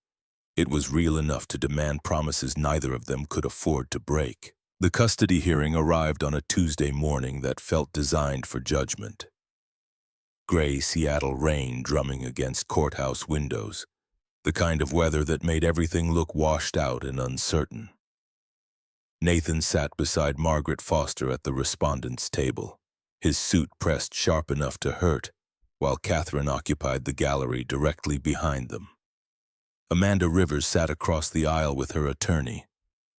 it was real enough to demand promises neither of them could afford to break. The custody hearing arrived on a Tuesday morning that felt designed for judgment. Gray Seattle rain drumming against courthouse windows, the kind of weather that made everything look washed out and uncertain. Nathan sat beside Margaret Foster at the respondents' table, his suit pressed sharp enough to hurt, while Catherine occupied the gallery directly behind them. Amanda Rivers sat across the aisle with her attorney,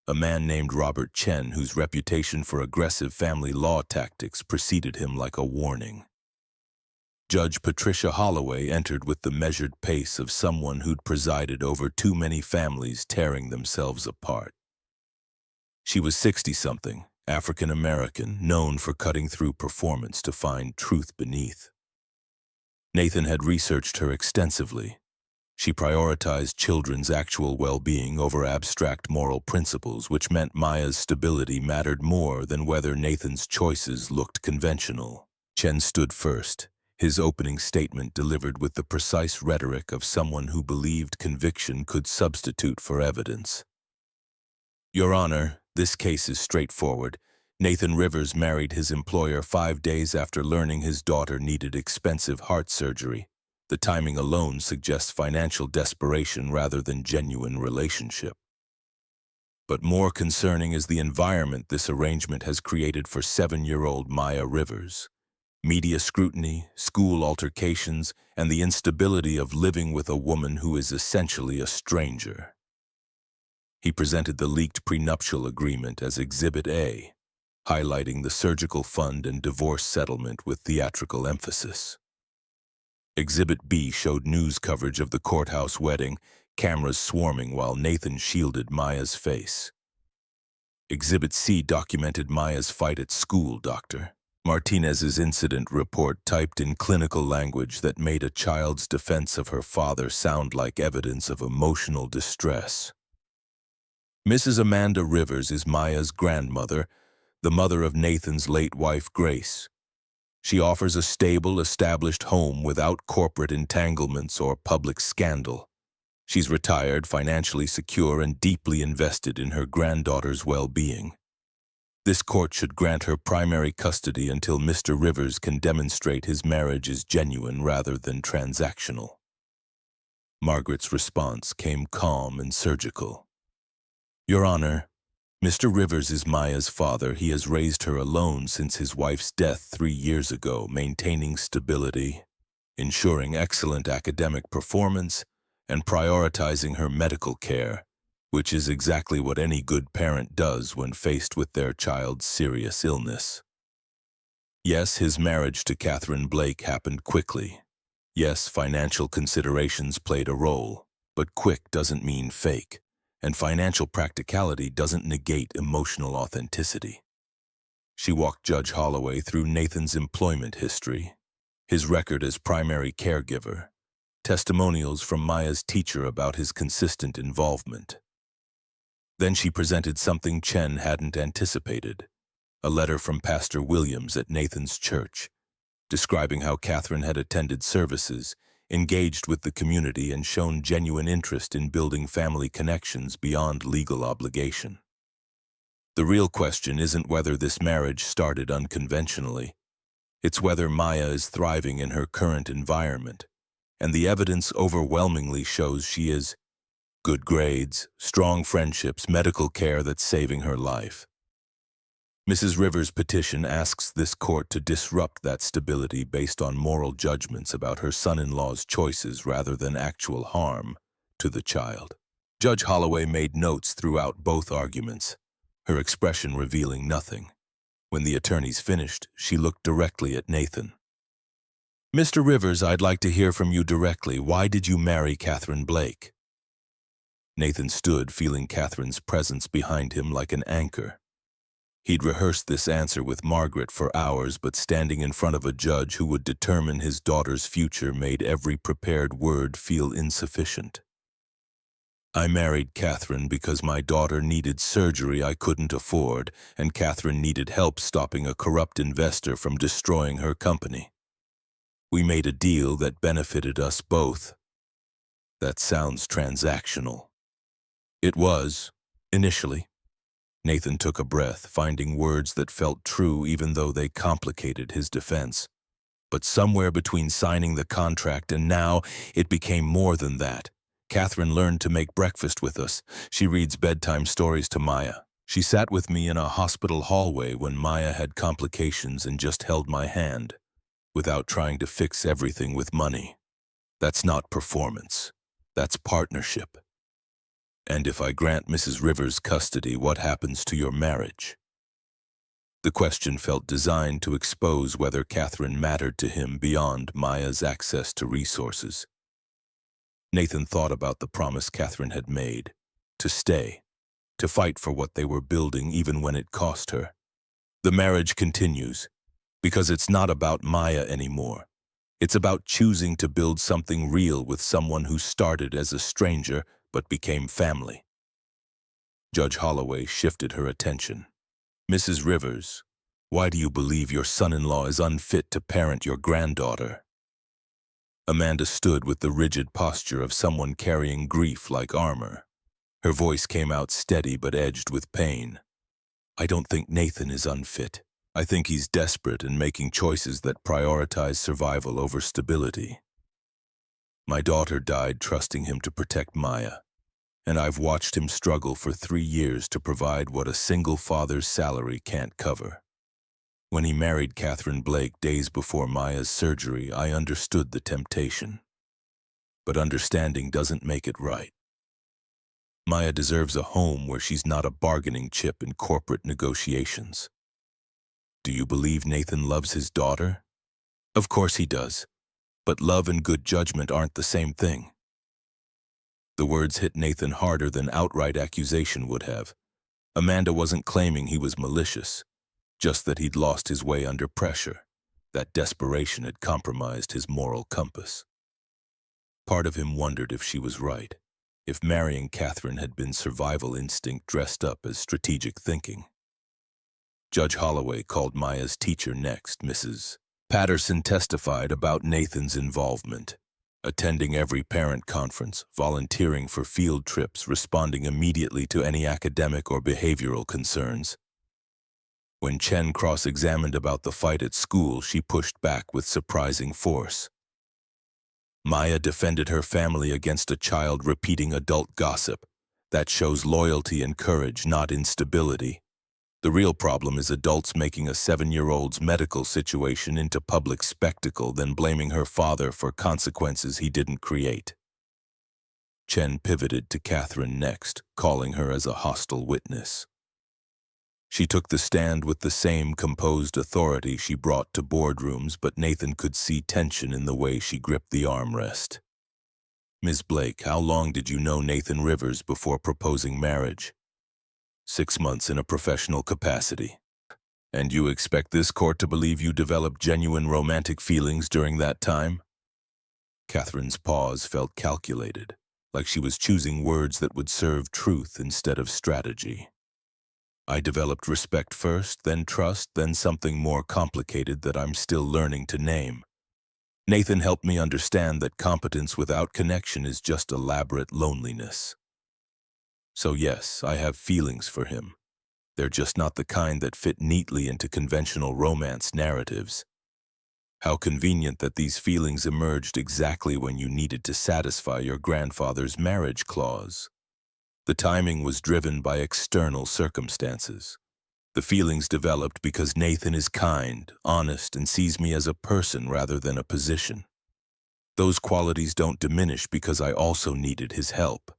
a man named Robert Chen whose reputation for aggressive family law tactics preceded him like a warning. Judge Patricia Holloway entered with the measured pace of someone who'd presided over too many families tearing themselves apart. She was 60-something, African-American, known for cutting through performance to find truth beneath. Nathan had researched her extensively. She prioritized children's actual well-being over abstract moral principles, which meant Maya's stability mattered more than whether Nathan's choices looked conventional. Chen stood first, his opening statement delivered with the precise rhetoric of someone who believed conviction could substitute for evidence. Your Honor, this case is straightforward. Nathan Rivers married his employer 5 days after learning his daughter needed expensive heart surgery. The timing alone suggests financial desperation rather than genuine relationship. But more concerning is the environment this arrangement has created for 7-year-old Maya Rivers. Media scrutiny, school altercations, and the instability of living with a woman who is essentially a stranger. He presented the leaked prenuptial agreement as Exhibit A, highlighting the surgical fund and divorce settlement with theatrical emphasis. Exhibit B showed news coverage of the courthouse wedding, cameras swarming while Nathan shielded Maya's face. Exhibit C documented Maya's fight at school, Dr. Martinez's incident report typed in clinical language that made a child's defense of her father sound like evidence of emotional distress. Mrs. Amanda Rivers is Maya's grandmother, the mother of Nathan's late wife, Grace. She offers a stable, established home without corporate entanglements or public scandal. She's retired, financially secure, and deeply invested in her granddaughter's well-being. This court should grant her primary custody until Mr. Rivers can demonstrate his marriage is genuine rather than transactional. Margaret's response came calm and surgical. Your Honor, Mr. Rivers is Maya's father. He has raised her alone since his wife's death 3 years ago, maintaining stability, ensuring excellent academic performance, and prioritizing her medical care, which is exactly what any good parent does when faced with their child's serious illness. Yes, his marriage to Catherine Blake happened quickly. Yes, financial considerations played a role, but quick doesn't mean fake, and financial practicality doesn't negate emotional authenticity. She walked Judge Holloway through Nathan's employment history, his record as primary caregiver, testimonials from Maya's teacher about his consistent involvement. Then she presented something Chen hadn't anticipated, a letter from Pastor Williams at Nathan's church, describing how Catherine had attended services, engaged with the community, and shown genuine interest in building family connections beyond legal obligation. The real question isn't whether this marriage started unconventionally. It's whether Maya is thriving in her current environment, and the evidence overwhelmingly shows she is. Good grades, strong friendships, medical care that's saving her life. Mrs. Rivers' petition asks this court to disrupt that stability based on moral judgments about her son-in-law's choices rather than actual harm to the child. Judge Holloway made notes throughout both arguments, her expression revealing nothing. When the attorneys finished, she looked directly at Nathan. "Mr. Rivers, I'd like to hear from you directly. Why did you marry Catherine Blake?" Nathan stood, feeling Catherine's presence behind him like an anchor. He'd rehearsed this answer with Margaret for hours, but standing in front of a judge who would determine his daughter's future made every prepared word feel insufficient. "I married Catherine because my daughter needed surgery I couldn't afford, and Catherine needed help stopping a corrupt investor from destroying her company. We made a deal that benefited us both." That sounds transactional. It was, initially. Nathan took a breath, finding words that felt true even though they complicated his defense. But somewhere between signing the contract and now, it became more than that. Catherine learned to make breakfast with us. She reads bedtime stories to Maya. She sat with me in a hospital hallway when Maya had complications and just held my hand, without trying to fix everything with money. That's not performance. That's partnership. And if I grant Mrs. Rivers custody, what happens to your marriage? The question felt designed to expose whether Catherine mattered to him beyond Maya's access to resources. Nathan thought about the promise Catherine had made, to stay, to fight for what they were building even when it cost her. The marriage continues, because it's not about Maya anymore. It's about choosing to build something real with someone who started as a stranger but became family. Judge Holloway shifted her attention. "Mrs. Rivers, why do you believe your son-in-law is unfit to parent your granddaughter?" Amanda stood with the rigid posture of someone carrying grief like armor. Her voice came out steady but edged with pain. "I don't think Nathan is unfit. I think he's desperate and making choices that prioritize survival over stability. My daughter died trusting him to protect Maya, and I've watched him struggle for 3 years to provide what a single father's salary can't cover. When he married Catherine Blake days before Maya's surgery, I understood the temptation. But understanding doesn't make it right. Maya deserves a home where she's not a bargaining chip in corporate negotiations." "Do you believe Nathan loves his daughter?" "Of course he does. But love and good judgment aren't the same thing." The words hit Nathan harder than outright accusation would have. Amanda wasn't claiming he was malicious, just that he'd lost his way under pressure. That desperation had compromised his moral compass. Part of him wondered if she was right, if marrying Catherine had been survival instinct dressed up as strategic thinking. Judge Holloway called Maya's teacher next. Mrs. Patterson testified about Nathan's involvement, attending every parent conference, volunteering for field trips, responding immediately to any academic or behavioral concerns. When Chen cross-examined about the fight at school, she pushed back with surprising force. Maya defended her family against a child repeating adult gossip. That shows loyalty and courage, not instability. The real problem is adults making a 7-year-old's medical situation into public spectacle, then blaming her father for consequences he didn't create. Chen pivoted to Catherine next, calling her as a hostile witness. She took the stand with the same composed authority she brought to boardrooms, but Nathan could see tension in the way she gripped the armrest. "Ms. Blake, how long did you know Nathan Rivers before proposing marriage?" 6 months in a professional capacity. "And you expect this court to believe you developed genuine romantic feelings during that time?" Catherine's pause felt calculated, like she was choosing words that would serve truth instead of strategy. "I developed respect first, then trust, then something more complicated that I'm still learning to name. Nathan helped me understand that competence without connection is just elaborate loneliness. So yes, I have feelings for him. They're just not the kind that fit neatly into conventional romance narratives. How convenient that these feelings emerged exactly when you needed to satisfy your grandfather's marriage clause. The timing was driven by external circumstances. The feelings developed because Nathan is kind, honest, and sees me as a person rather than a position. Those qualities don't diminish because I also needed his help."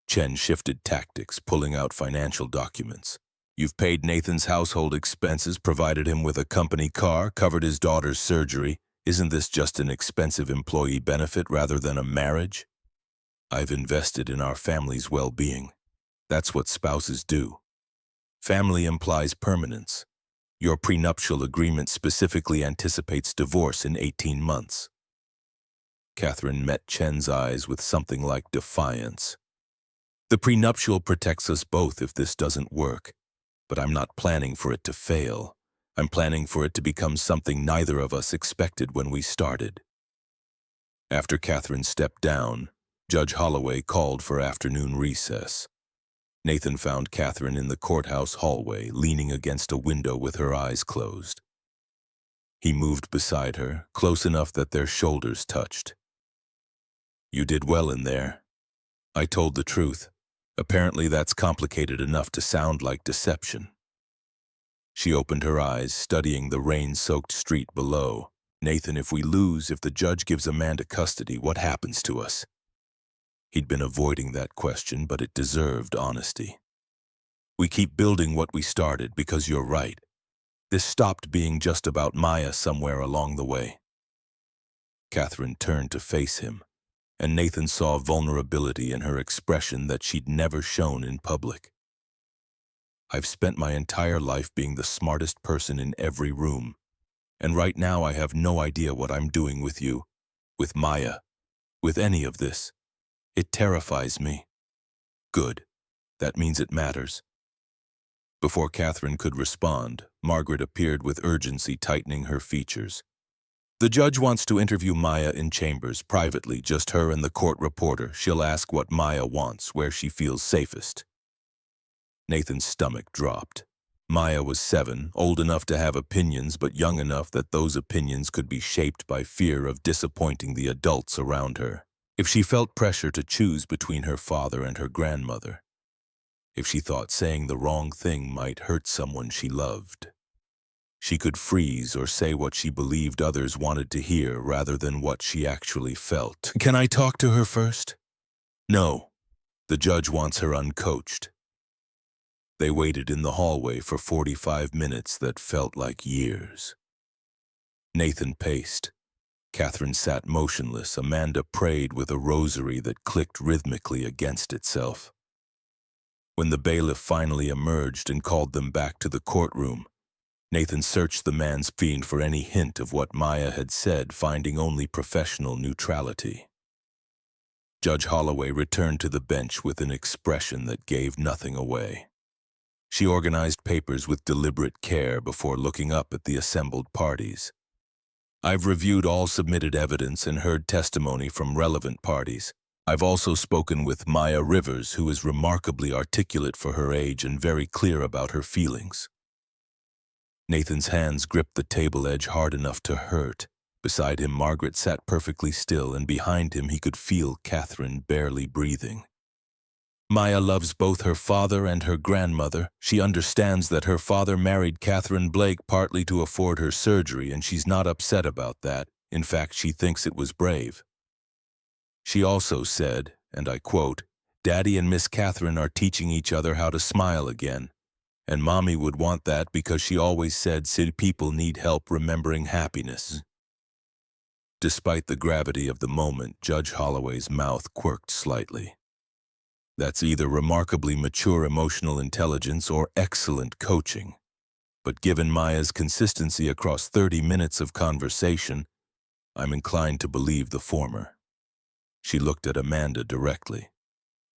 Chen shifted tactics, pulling out financial documents. "You've paid Nathan's household expenses, provided him with a company car, covered his daughter's surgery. Isn't this just an expensive employee benefit rather than a marriage?" "I've invested in our family's well-being. That's what spouses do. Family implies permanence. Your prenuptial agreement specifically anticipates divorce in 18 months. Catherine met Chen's eyes with something like defiance. "The prenuptial protects us both if this doesn't work, but I'm not planning for it to fail. I'm planning for it to become something neither of us expected when we started." After Catherine stepped down, Judge Holloway called for afternoon recess. Nathan found Catherine in the courthouse hallway, leaning against a window with her eyes closed. He moved beside her, close enough that their shoulders touched. "You did well in there. I told the truth. Apparently that's complicated enough to sound like deception." She opened her eyes, studying the rain-soaked street below. "Nathan, if we lose, if the judge gives Amanda custody, what happens to us?" He'd been avoiding that question, but it deserved honesty. "We keep building what we started because you're right. This stopped being just about Maya somewhere along the way." Catherine turned to face him, and Nathan saw vulnerability in her expression that she'd never shown in public. "I've spent my entire life being the smartest person in every room, and right now I have no idea what I'm doing with you, with Maya, with any of this. It terrifies me." "Good. That means it matters." Before Catherine could respond, Margaret appeared with urgency, tightening her features. "The judge wants to interview Maya in chambers, privately, just her and the court reporter. She'll ask what Maya wants, where she feels safest." Nathan's stomach dropped. Maya was 7, old enough to have opinions, but young enough that those opinions could be shaped by fear of disappointing the adults around her. If she felt pressure to choose between her father and her grandmother, if she thought saying the wrong thing might hurt someone she loved, she could freeze or say what she believed others wanted to hear rather than what she actually felt. "Can I talk to her first?" "No. The judge wants her uncoached." They waited in the hallway for 45 minutes that felt like years. Nathan paced. Catherine sat motionless. Amanda prayed with a rosary that clicked rhythmically against itself. When the bailiff finally emerged and called them back to the courtroom, Nathan searched the man's feed for any hint of what Maya had said, finding only professional neutrality. Judge Holloway returned to the bench with an expression that gave nothing away. She organized papers with deliberate care before looking up at the assembled parties. "I've reviewed all submitted evidence and heard testimony from relevant parties. I've also spoken with Maya Rivers, who is remarkably articulate for her age and very clear about her feelings." Nathan's hands gripped the table edge hard enough to hurt. Beside him, Margaret sat perfectly still, and behind him he could feel Catherine barely breathing. "Maya loves both her father and her grandmother. She understands that her father married Catherine Blake partly to afford her surgery, and she's not upset about that. In fact, she thinks it was brave. She also said, and I quote, 'Daddy and Miss Catherine are teaching each other how to smile again.' And Mommy would want that because she always said people need help remembering happiness. Despite the gravity of the moment, Judge Holloway's mouth quirked slightly. That's either remarkably mature emotional intelligence or excellent coaching. But given Maya's consistency across 30 minutes of conversation, I'm inclined to believe the former. She looked at Amanda directly.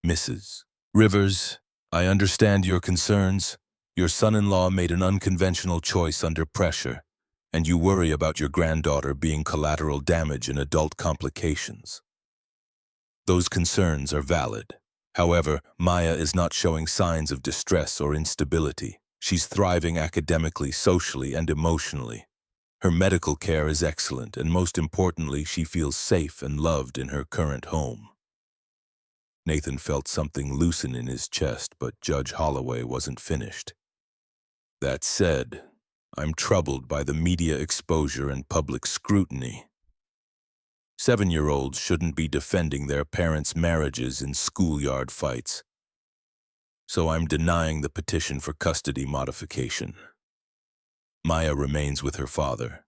Mrs. Rivers, I understand your concerns. Your son-in-law made an unconventional choice under pressure, and you worry about your granddaughter being collateral damage in adult complications. Those concerns are valid. However, Maya is not showing signs of distress or instability. She's thriving academically, socially, and emotionally. Her medical care is excellent, and most importantly, she feels safe and loved in her current home. Nathan felt something loosen in his chest, but Judge Holloway wasn't finished. That said, I'm troubled by the media exposure and public scrutiny. 7-year-olds shouldn't be defending their parents' marriages in schoolyard fights. So I'm denying the petition for custody modification. Maya remains with her father,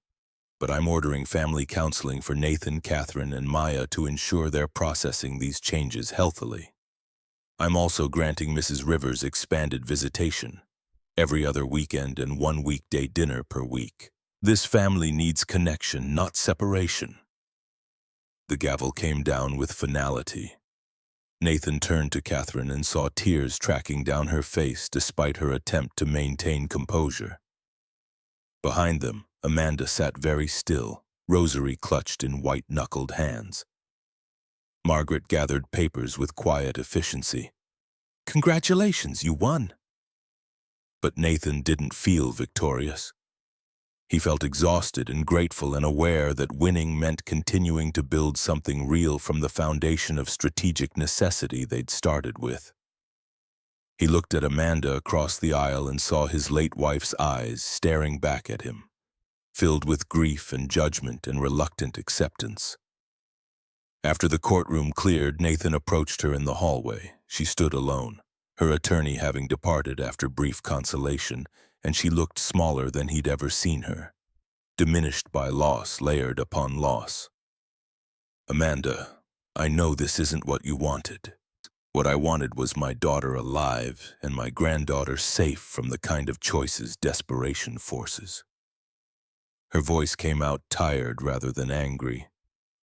but I'm ordering family counseling for Nathan, Catherine, and Maya to ensure they're processing these changes healthily. I'm also granting Mrs. Rivers expanded visitation, every other weekend and 1 weekday dinner per week. This family needs connection, not separation. The gavel came down with finality. Nathan turned to Catherine and saw tears tracking down her face despite her attempt to maintain composure. Behind them, Amanda sat very still, rosary clutched in white-knuckled hands. Margaret gathered papers with quiet efficiency. Congratulations, you won. But Nathan didn't feel victorious. He felt exhausted and grateful and aware that winning meant continuing to build something real from the foundation of strategic necessity they'd started with. He looked at Amanda across the aisle and saw his late wife's eyes staring back at him, filled with grief and judgment and reluctant acceptance. After the courtroom cleared, Nathan approached her in the hallway. She stood alone, her attorney having departed after brief consolation, and she looked smaller than he'd ever seen her, diminished by loss layered upon loss. Amanda, I know this isn't what you wanted. What I wanted was my daughter alive and my granddaughter safe from the kind of choices desperation forces. Her voice came out tired rather than angry.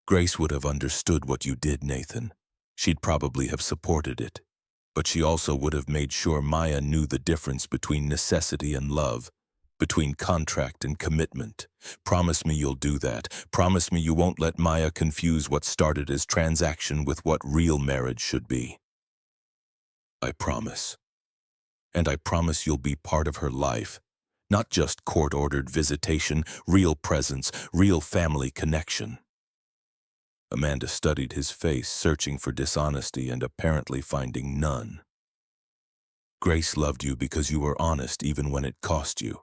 Grace would have understood what you did, Nathan. She'd probably have supported it. But she also would have made sure Maya knew the difference between necessity and love, between contract and commitment. Promise me you'll do that. Promise me you won't let Maya confuse what started as transaction with what real marriage should be. I promise. And I promise you'll be part of her life. Not just court-ordered visitation, real presence, real family connection. Amanda studied his face, searching for dishonesty and apparently finding none. Grace loved you because you were honest even when it cost you.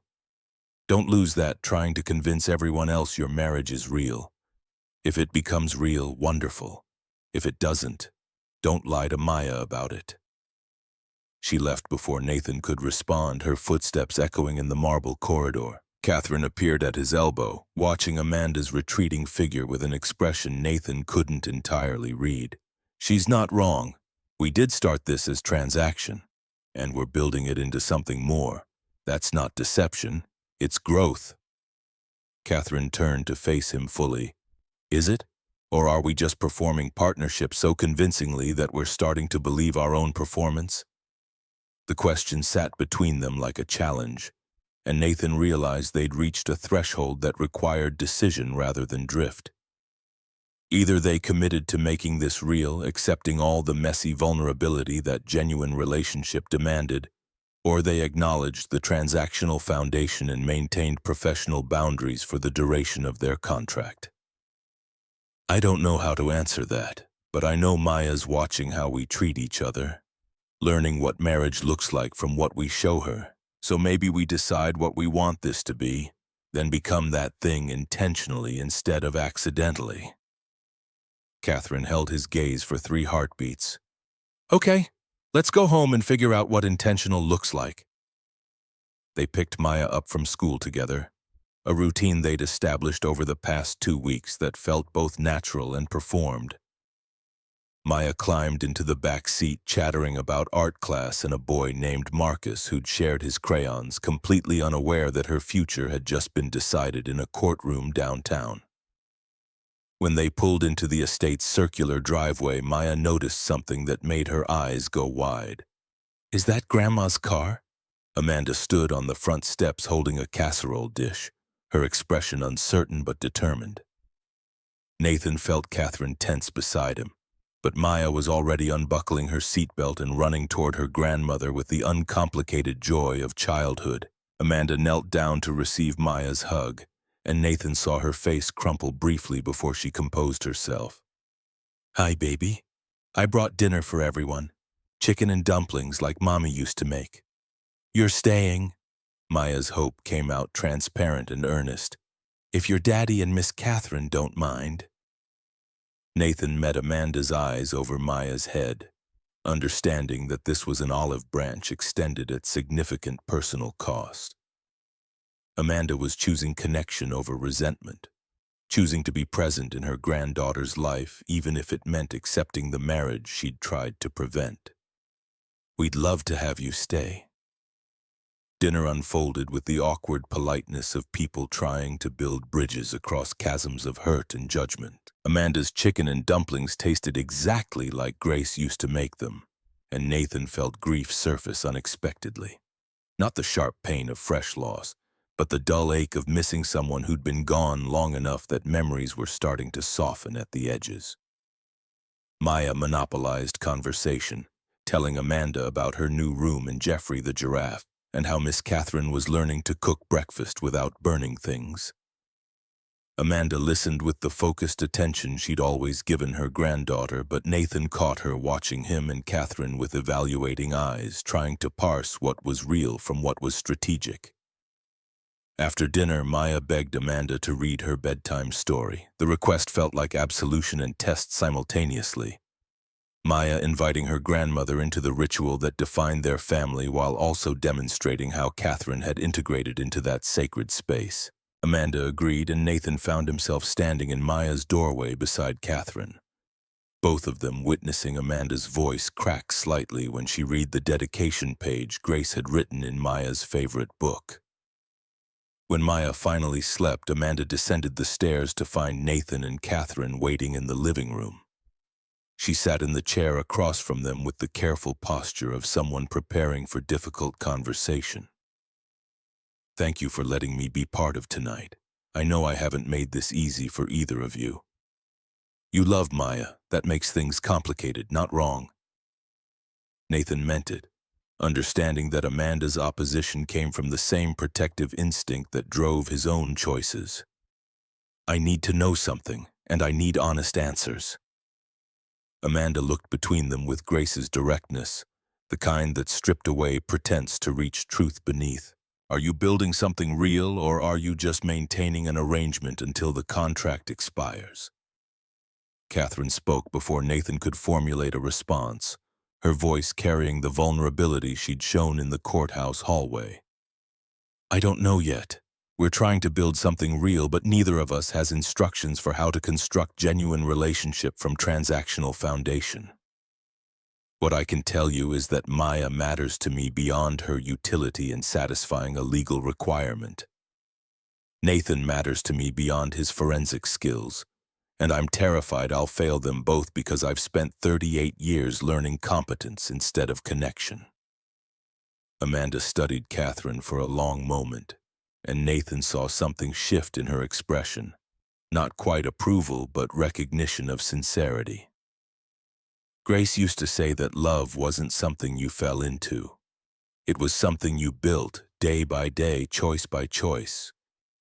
Don't lose that trying to convince everyone else your marriage is real. If it becomes real, wonderful. If it doesn't, don't lie to Maya about it. She left before Nathan could respond, her footsteps echoing in the marble corridor. Catherine appeared at his elbow, watching Amanda's retreating figure with an expression Nathan couldn't entirely read. She's not wrong. We did start this as transaction, and we're building it into something more. That's not deception, it's growth. Catherine turned to face him fully. Is it? Or are we just performing partnership so convincingly that we're starting to believe our own performance? The question sat between them like a challenge, and Nathan realized they'd reached a threshold that required decision rather than drift. Either they committed to making this real, accepting all the messy vulnerability that genuine relationship demanded, or they acknowledged the transactional foundation and maintained professional boundaries for the duration of their contract. I don't know how to answer that, but I know Maya's watching how we treat each other, learning what marriage looks like from what we show her. So maybe we decide what we want this to be, then become that thing intentionally instead of accidentally. Catherine held his gaze for 3 heartbeats. Okay, let's go home and figure out what intentional looks like. They picked Maya up from school together, a routine they'd established over the past 2 weeks that felt both natural and performed. Maya climbed into the back seat, chattering about art class and a boy named Marcus who'd shared his crayons, completely unaware that her future had just been decided in a courtroom downtown. When they pulled into the estate's circular driveway, Maya noticed something that made her eyes go wide. "Is that Grandma's car?" Amanda stood on the front steps holding a casserole dish, her expression uncertain but determined. Nathan felt Catherine tense beside him, but Maya was already unbuckling her seatbelt and running toward her grandmother with the uncomplicated joy of childhood. Amanda knelt down to receive Maya's hug, and Nathan saw her face crumple briefly before she composed herself. "Hi, baby. I brought dinner for everyone. Chicken and dumplings like Mommy used to make." "You're staying?" Maya's hope came out transparent and earnest. "If your daddy and Miss Catherine don't mind." Nathan met Amanda's eyes over Maya's head, understanding that this was an olive branch extended at significant personal cost. Amanda was choosing connection over resentment, choosing to be present in her granddaughter's life, even if it meant accepting the marriage she'd tried to prevent. "We'd love to have you stay." Dinner unfolded with the awkward politeness of people trying to build bridges across chasms of hurt and judgment. Amanda's chicken and dumplings tasted exactly like Grace used to make them, and Nathan felt grief surface unexpectedly. Not the sharp pain of fresh loss, but the dull ache of missing someone who'd been gone long enough that memories were starting to soften at the edges. Maya monopolized conversation, telling Amanda about her new room in Jeffrey the giraffe, and how Miss Catherine was learning to cook breakfast without burning things. Amanda listened with the focused attention she'd always given her granddaughter, but Nathan caught her watching him and Catherine with evaluating eyes, trying to parse what was real from what was strategic. After dinner, Maya begged Amanda to read her bedtime story. The request felt like absolution and test simultaneously. Maya inviting her grandmother into the ritual that defined their family while also demonstrating how Catherine had integrated into that sacred space. Amanda agreed, and Nathan found himself standing in Maya's doorway beside Catherine, both of them witnessing Amanda's voice crack slightly when she read the dedication page Grace had written in Maya's favorite book. When Maya finally slept, Amanda descended the stairs to find Nathan and Catherine waiting in the living room. She sat in the chair across from them with the careful posture of someone preparing for difficult conversation. "Thank you for letting me be part of tonight. I know I haven't made this easy for either of you." "You love Maya. That makes things complicated, not wrong." Nathan meant it, understanding that Amanda's opposition came from the same protective instinct that drove his own choices. "I need to know something, and I need honest answers." Amanda looked between them with Grace's directness, the kind that stripped away pretense to reach truth beneath. "Are you building something real, or are you just maintaining an arrangement until the contract expires?" Catherine spoke before Nathan could formulate a response, her voice carrying the vulnerability she'd shown in the courthouse hallway. "I don't know yet. We're trying to build something real, but neither of us has instructions for how to construct genuine relationship from transactional foundation. What I can tell you is that Maya matters to me beyond her utility in satisfying a legal requirement. Nathan matters to me beyond his forensic skills, and I'm terrified I'll fail them both because I've spent 38 years learning competence instead of connection." Amanda studied Catherine for a long moment, and Nathan saw something shift in her expression, not quite approval but recognition of sincerity. "Grace used to say that love wasn't something you fell into. It was something you built day by day, choice by choice,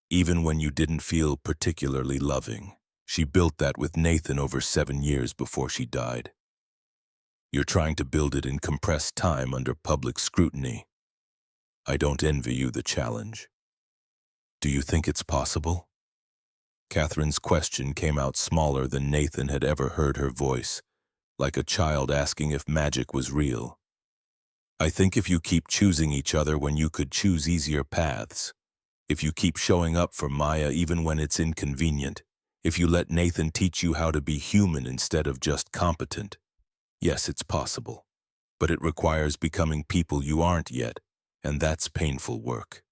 even when you didn't feel particularly loving. She built that with Nathan over 7 years before she died. You're trying to build it in compressed time under public scrutiny. I don't envy you the challenge. Do you think it's possible?" Catherine's question came out smaller than Nathan had ever heard her voice, like a child asking if magic was real. I think if you keep choosing each other when you could choose easier paths, if you keep showing up for Maya even when it's inconvenient, if you let Nathan teach you how to be human instead of just competent, yes, it's possible. But it requires becoming people you aren't yet, and that's painful work.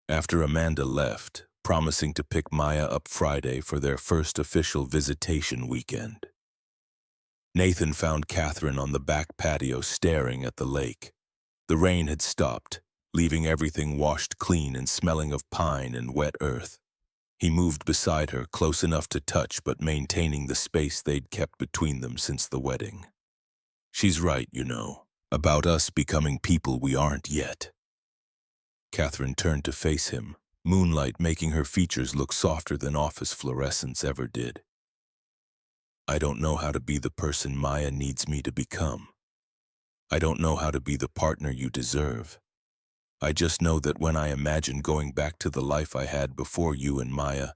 After Amanda left, promising to pick Maya up Friday for their first official visitation weekend, Nathan found Catherine on the back patio staring at the lake. The rain had stopped, leaving everything washed clean and smelling of pine and wet earth. He moved beside her, close enough to touch but maintaining the space they'd kept between them since the wedding. She's right, about us becoming people we aren't yet. Catherine turned to face him, moonlight making her features look softer than office fluorescence ever did. I don't know how to be the person Maya needs me to become. I don't know how to be the partner you deserve. I just know that when I imagine going back to the life I had before you and Maya,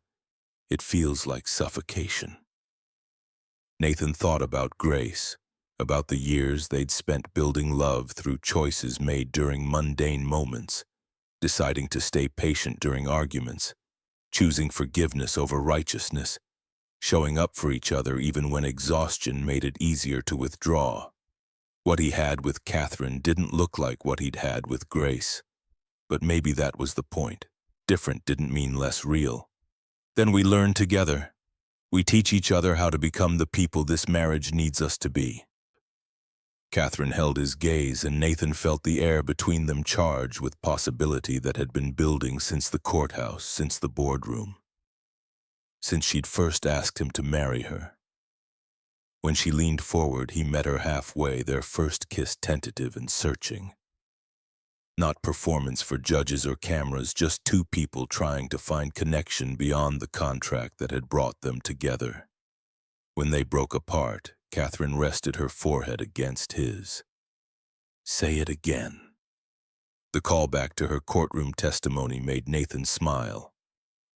it feels like suffocation. Nathan thought about Grace, about the years they'd spent building love through choices made during mundane moments, deciding to stay patient during arguments, choosing forgiveness over righteousness, showing up for each other even when exhaustion made it easier to withdraw. What he had with Catherine didn't look like what he'd had with Grace. But maybe that was the point. Different didn't mean less real. Then we learn together. We teach each other how to become the people this marriage needs us to be. Catherine held his gaze, and Nathan felt the air between them charged with possibility that had been building since the courthouse, since the boardroom. Since she'd first asked him to marry her. When she leaned forward, he met her halfway, their first kiss tentative and searching. Not performance for judges or cameras, just two people trying to find connection beyond the contract that had brought them together. When they broke apart, Catherine rested her forehead against his. Say it again. The callback to her courtroom testimony made Nathan smile.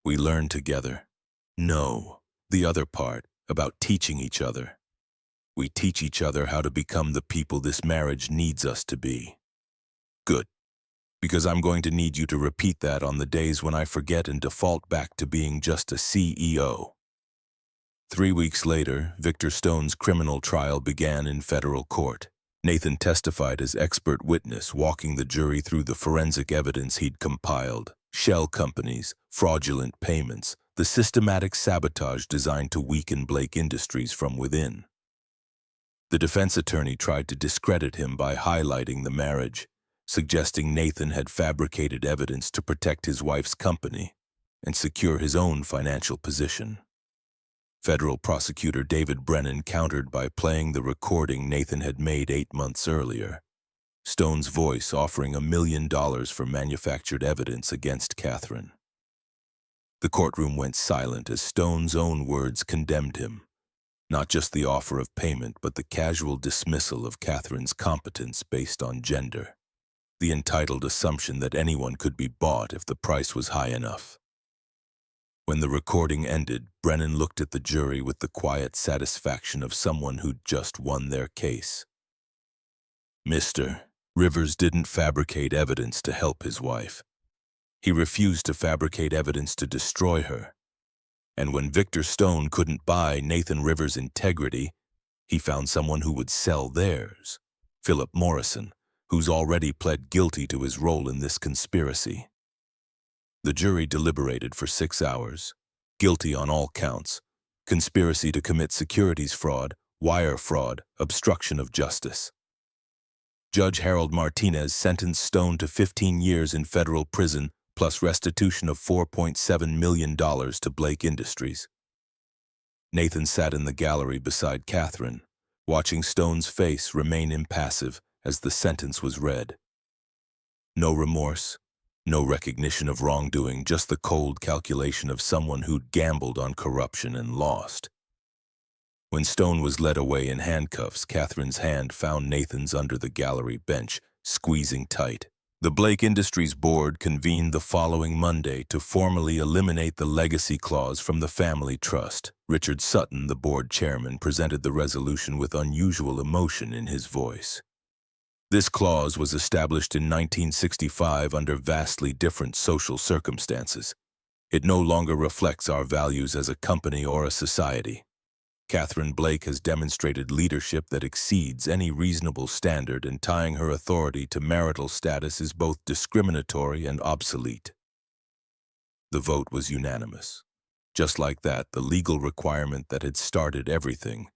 We learned together. No, the other part, about teaching each other. We teach each other how to become the people this marriage needs us to be. Good. Because I'm going to need you to repeat that on the days when I forget and default back to being just a CEO. 3 weeks later, Victor Stone's criminal trial began in federal court. Nathan testified as expert witness, walking the jury through the forensic evidence he'd compiled, shell companies, fraudulent payments, the systematic sabotage designed to weaken Blake Industries from within. The defense attorney tried to discredit him by highlighting the marriage, suggesting Nathan had fabricated evidence to protect his wife's company and secure his own financial position. Federal prosecutor David Brennan countered by playing the recording Nathan had made 8 months earlier, Stone's voice offering $1 million for manufactured evidence against Catherine. The courtroom went silent as Stone's own words condemned him, not just the offer of payment but the casual dismissal of Catherine's competence based on gender. The entitled assumption that anyone could be bought if the price was high enough. When the recording ended, Brennan looked at the jury with the quiet satisfaction of someone who'd just won their case. Mr. Rivers didn't fabricate evidence to help his wife. He refused to fabricate evidence to destroy her. And when Victor Stone couldn't buy Nathan Rivers' integrity, he found someone who would sell theirs, Philip Morrison, who's already pled guilty to his role in this conspiracy. The jury deliberated for 6 hours, guilty on all counts, conspiracy to commit securities fraud, wire fraud, obstruction of justice. Judge Harold Martinez sentenced Stone to 15 years in federal prison plus restitution of $4.7 million to Blake Industries. Nathan sat in the gallery beside Catherine, watching Stone's face remain impassive as the sentence was read. No remorse, no recognition of wrongdoing, just the cold calculation of someone who'd gambled on corruption and lost. When Stone was led away in handcuffs, Catherine's hand found Nathan's under the gallery bench, squeezing tight. The Blake Industries board convened the following Monday to formally eliminate the legacy clause from the family trust. Richard Sutton, the board chairman, presented the resolution with unusual emotion in his voice. This clause was established in 1965 under vastly different social circumstances. It no longer reflects our values as a company or a society. Catherine Blake has demonstrated leadership that exceeds any reasonable standard, and tying her authority to marital status is both discriminatory and obsolete. The vote was unanimous. Just like that, the legal requirement that had started everything,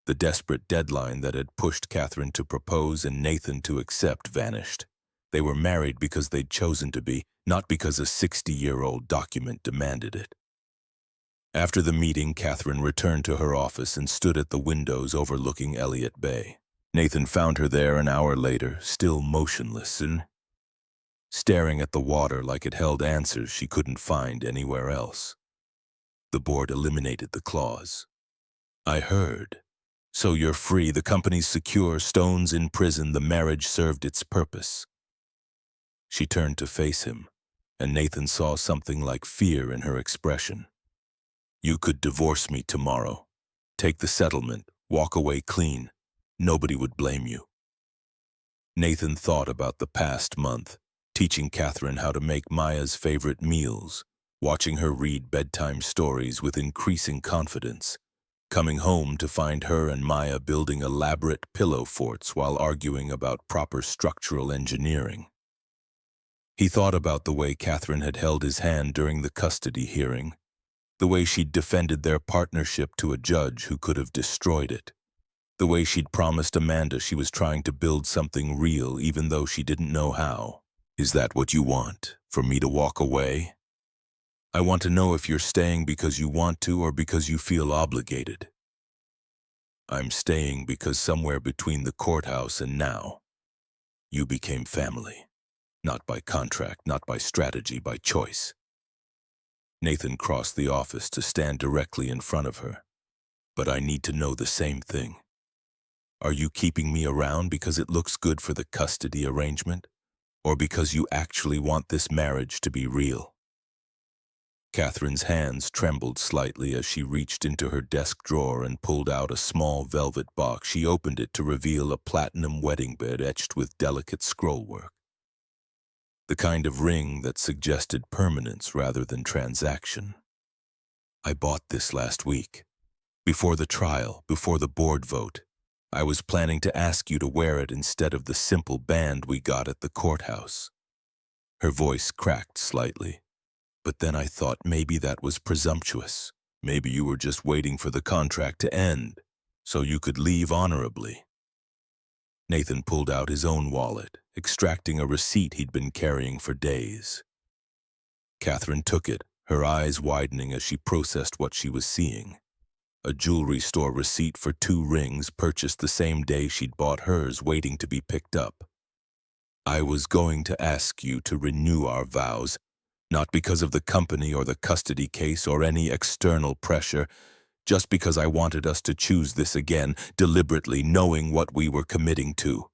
the desperate deadline that had pushed Catherine to propose and Nathan to accept, vanished. They were married because they'd chosen to be, not because a 60-year-old document demanded it. After the meeting, Catherine returned to her office and stood at the windows overlooking Elliott Bay. Nathan found her there an hour later, still motionless and staring at the water like it held answers she couldn't find anywhere else. The board eliminated the clause. I heard. So you're free, the company's secure, Stone's in prison, the marriage served its purpose. She turned to face him, and Nathan saw something like fear in her expression. You could divorce me tomorrow. Take the settlement, walk away clean. Nobody would blame you. Nathan thought about the past month, teaching Catherine how to make Maya's favorite meals, watching her read bedtime stories with increasing confidence, coming home to find her and Maya building elaborate pillow forts while arguing about proper structural engineering. He thought about the way Catherine had held his hand during the custody hearing, the way she'd defended their partnership to a judge who could have destroyed it, the way she'd promised Amanda she was trying to build something real even though she didn't know how. Is that what you want, for me to walk away? I want to know if you're staying because you want to or because you feel obligated. I'm staying because somewhere between the courthouse and now, you became family. Not by contract, not by strategy, by choice. Nathan crossed the office to stand directly in front of her. But I need to know the same thing. Are you keeping me around because it looks good for the custody arrangement? Or because you actually want this marriage to be real? Catherine's hands trembled slightly as she reached into her desk drawer and pulled out a small velvet box. She opened it to reveal a platinum wedding bed etched with delicate scrollwork. The kind of ring that suggested permanence rather than transaction. I bought this last week. Before the trial, before the board vote, I was planning to ask you to wear it instead of the simple band we got at the courthouse. Her voice cracked slightly, but then I thought maybe that was presumptuous. Maybe you were just waiting for the contract to end, so you could leave honorably. Nathan pulled out his own wallet, extracting a receipt he'd been carrying for days. Catherine took it, her eyes widening as she processed what she was seeing. A jewelry store receipt for 2 rings purchased the same day she'd bought hers, waiting to be picked up. I was going to ask you to renew our vows, not because of the company or the custody case or any external pressure, just because I wanted us to choose this again, deliberately knowing what we were committing to.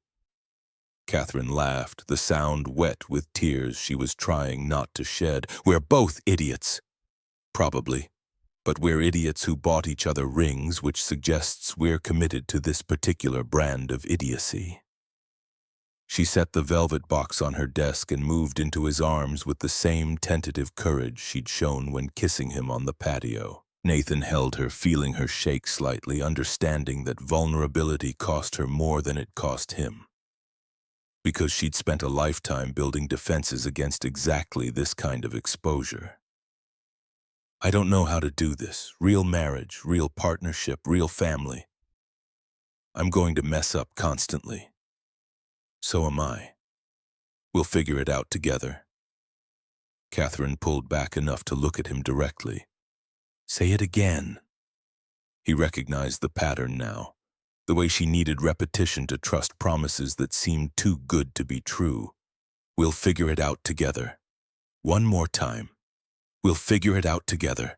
Catherine laughed, the sound wet with tears she was trying not to shed. We're both idiots. Probably. But we're idiots who bought each other rings, which suggests we're committed to this particular brand of idiocy. She set the velvet box on her desk and moved into his arms with the same tentative courage she'd shown when kissing him on the patio. Nathan held her, feeling her shake slightly, understanding that vulnerability cost her more than it cost him. Because she'd spent a lifetime building defenses against exactly this kind of exposure. I don't know how to do this. Real marriage, real partnership, real family. I'm going to mess up constantly. So am I. We'll figure it out together. Catherine pulled back enough to look at him directly. Say it again. He recognized the pattern now, the way she needed repetition to trust promises that seemed too good to be true. We'll figure it out together. One more time. We'll figure it out together.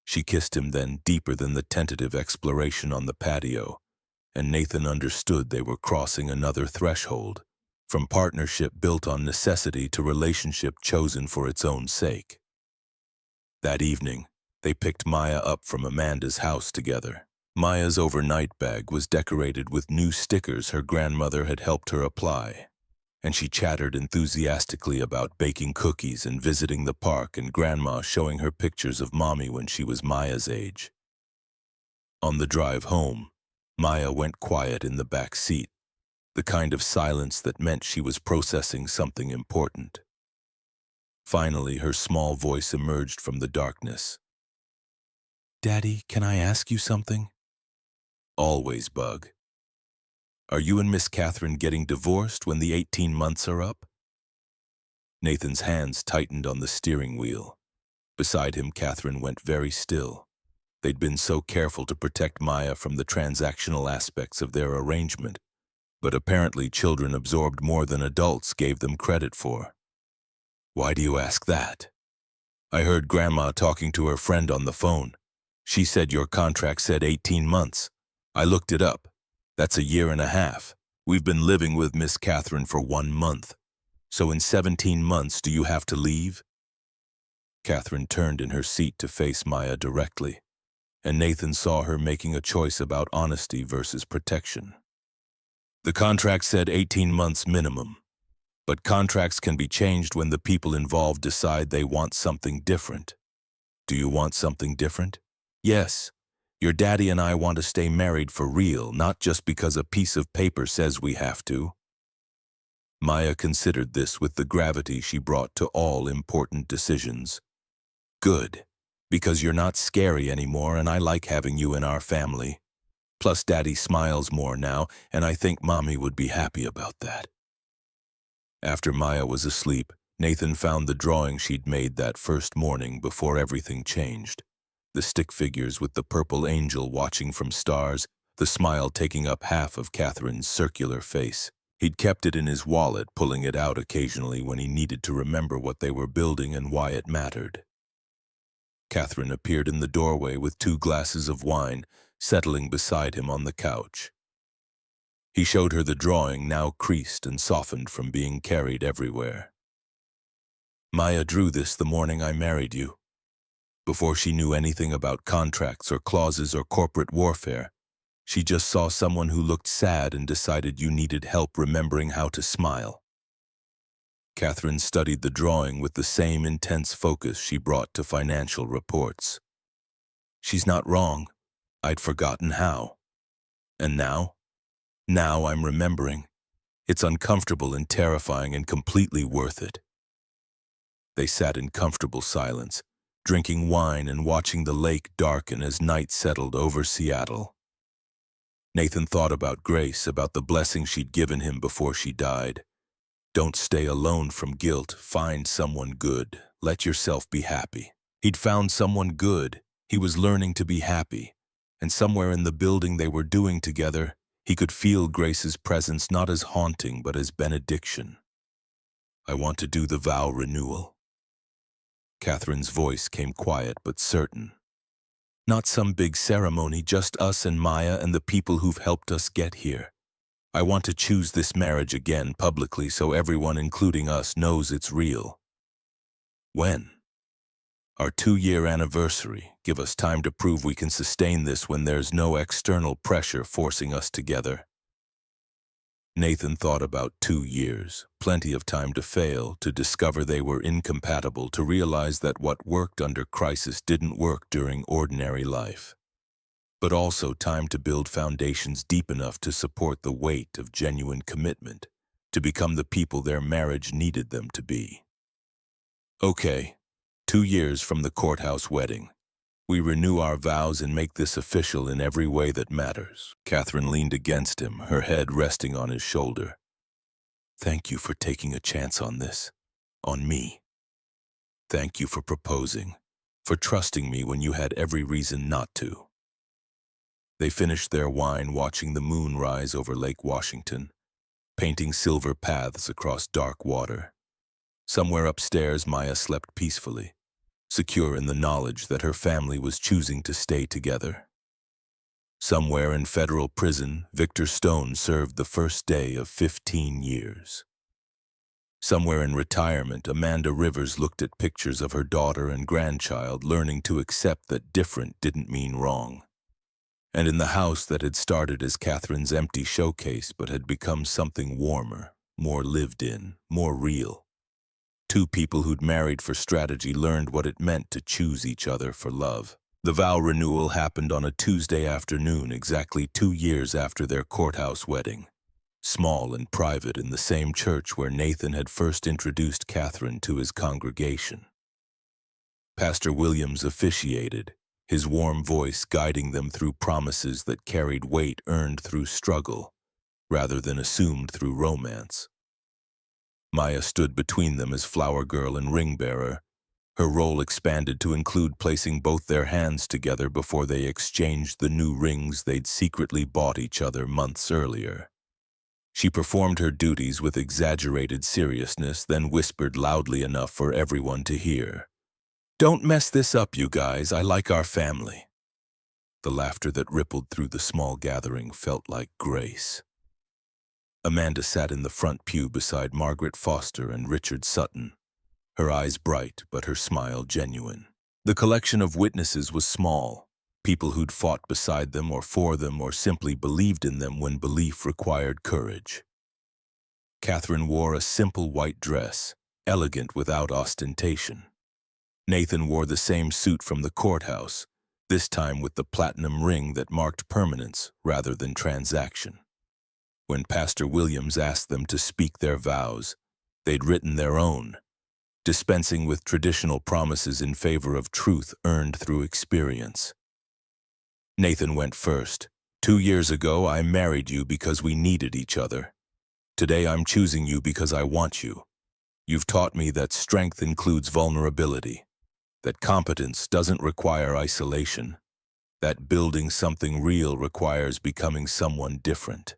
She kissed him then, deeper than the tentative exploration on the patio, and Nathan understood they were crossing another threshold, from partnership built on necessity to relationship chosen for its own sake. That evening, they picked Maya up from Amanda's house together. Maya's overnight bag was decorated with new stickers her grandmother had helped her apply, and she chattered enthusiastically about baking cookies and visiting the park and Grandma showing her pictures of Mommy when she was Maya's age. On the drive home, Maya went quiet in the back seat, the kind of silence that meant she was processing something important. Finally, her small voice emerged from the darkness. "Daddy, can I ask you something?" "Always, Bug." "Are you and Miss Catherine getting divorced when the 18 months are up?" Nathan's hands tightened on the steering wheel. Beside him, Catherine went very still. They'd been so careful to protect Maya from the transactional aspects of their arrangement, but apparently children absorbed more than adults gave them credit for. "Why do you ask that?" "I heard Grandma talking to her friend on the phone. She said your contract said 18 months. I looked it up. That's a year and a half. We've been living with Miss Catherine for 1 month. So in 17 months, do you have to leave?" Catherine turned in her seat to face Maya directly, and Nathan saw her making a choice about honesty versus protection. "The contract said 18 months minimum, but contracts can be changed when the people involved decide they want something different. Do you want something different?" "Yes. Your daddy and I want to stay married for real, not just because a piece of paper says we have to." Maya considered this with the gravity she brought to all important decisions. "Good, because you're not scary anymore and I like having you in our family. Plus Daddy smiles more now, and I think Mommy would be happy about that." After Maya was asleep, Nathan found the drawing she'd made that first morning before everything changed. The stick figures with the purple angel watching from stars, the smile taking up half of Catherine's circular face. He'd kept it in his wallet, pulling it out occasionally when he needed to remember what they were building and why it mattered. Catherine appeared in the doorway with 2 glasses of wine, settling beside him on the couch. He showed her the drawing, now creased and softened from being carried everywhere. "Maya drew this the morning I married you. Before she knew anything about contracts or clauses or corporate warfare, she just saw someone who looked sad and decided you needed help remembering how to smile." Catherine studied the drawing with the same intense focus she brought to financial reports. "She's not wrong. I'd forgotten how. And now? Now I'm remembering. It's uncomfortable and terrifying and completely worth it." They sat in comfortable silence, drinking wine and watching the lake darken as night settled over Seattle. Nathan thought about Grace, about the blessing she'd given him before she died. Don't stay alone from guilt. Find someone good. Let yourself be happy. He'd found someone good. He was learning to be happy. And somewhere in the building they were doing together, he could feel Grace's presence not as haunting but as benediction. "I want to do the vow renewal." Catherine's voice came quiet but certain. "Not some big ceremony, just us and Maya and the people who've helped us get here. I want to choose this marriage again publicly so everyone, including us, knows it's real." "When?" "Our 2-year anniversary. Give us time to prove we can sustain this when there's no external pressure forcing us together." Nathan thought about 2 years, plenty of time to fail, to discover they were incompatible, to realize that what worked under crisis didn't work during ordinary life. But also time to build foundations deep enough to support the weight of genuine commitment, to become the people their marriage needed them to be. "Okay, 2 years from the courthouse wedding. We renew our vows and make this official in every way that matters." Catherine leaned against him, her head resting on his shoulder. "Thank you for taking a chance on this. On me. Thank you for proposing, for trusting me when you had every reason not to." They finished their wine watching the moon rise over Lake Washington, painting silver paths across dark water. Somewhere upstairs, Maya slept peacefully, secure in the knowledge that her family was choosing to stay together. Somewhere in federal prison, Victor Stone served the first day of 15 years. Somewhere in retirement, Amanda Rivers looked at pictures of her daughter and grandchild, learning to accept that different didn't mean wrong. And in the house that had started as Catherine's empty showcase but had become something warmer, more lived in, more real. Two people who'd married for strategy learned what it meant to choose each other for love. The vow renewal happened on a Tuesday afternoon, exactly 2 years after their courthouse wedding. Small and private, in the same church where Nathan had first introduced Catherine to his congregation. Pastor Williams officiated, his warm voice guiding them through promises that carried weight earned through struggle, rather than assumed through romance. Maya stood between them as flower girl and ring bearer. Her role expanded to include placing both their hands together before they exchanged the new rings they'd secretly bought each other months earlier. She performed her duties with exaggerated seriousness, then whispered loudly enough for everyone to hear. "Don't mess this up, you guys. I like our family." The laughter that rippled through the small gathering felt like grace. Amanda sat in the front pew beside Margaret Foster and Richard Sutton, her eyes bright but her smile genuine. The collection of witnesses was small, people who'd fought beside them or for them or simply believed in them when belief required courage. Catherine wore a simple white dress, elegant without ostentation. Nathan wore the same suit from the courthouse, this time with the platinum ring that marked permanence rather than transaction. When Pastor Williams asked them to speak their vows, they'd written their own, dispensing with traditional promises in favor of truth earned through experience. Nathan went first. "2 years ago, I married you because we needed each other. Today, I'm choosing you because I want you. You've taught me that strength includes vulnerability, that competence doesn't require isolation, that building something real requires becoming someone different.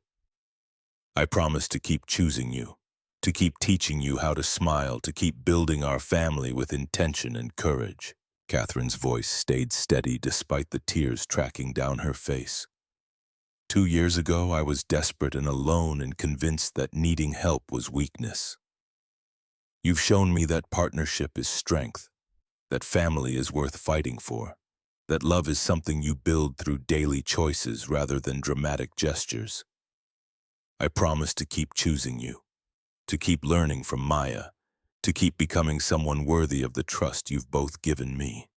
I promise to keep choosing you, to keep teaching you how to smile, to keep building our family with intention and courage." Catherine's voice stayed steady despite the tears tracking down her face. "2 years ago, I was desperate and alone and convinced that needing help was weakness. You've shown me that partnership is strength, that family is worth fighting for, that love is something you build through daily choices rather than dramatic gestures. I promise to keep choosing you, to keep learning from Maya, to keep becoming someone worthy of the trust you've both given me."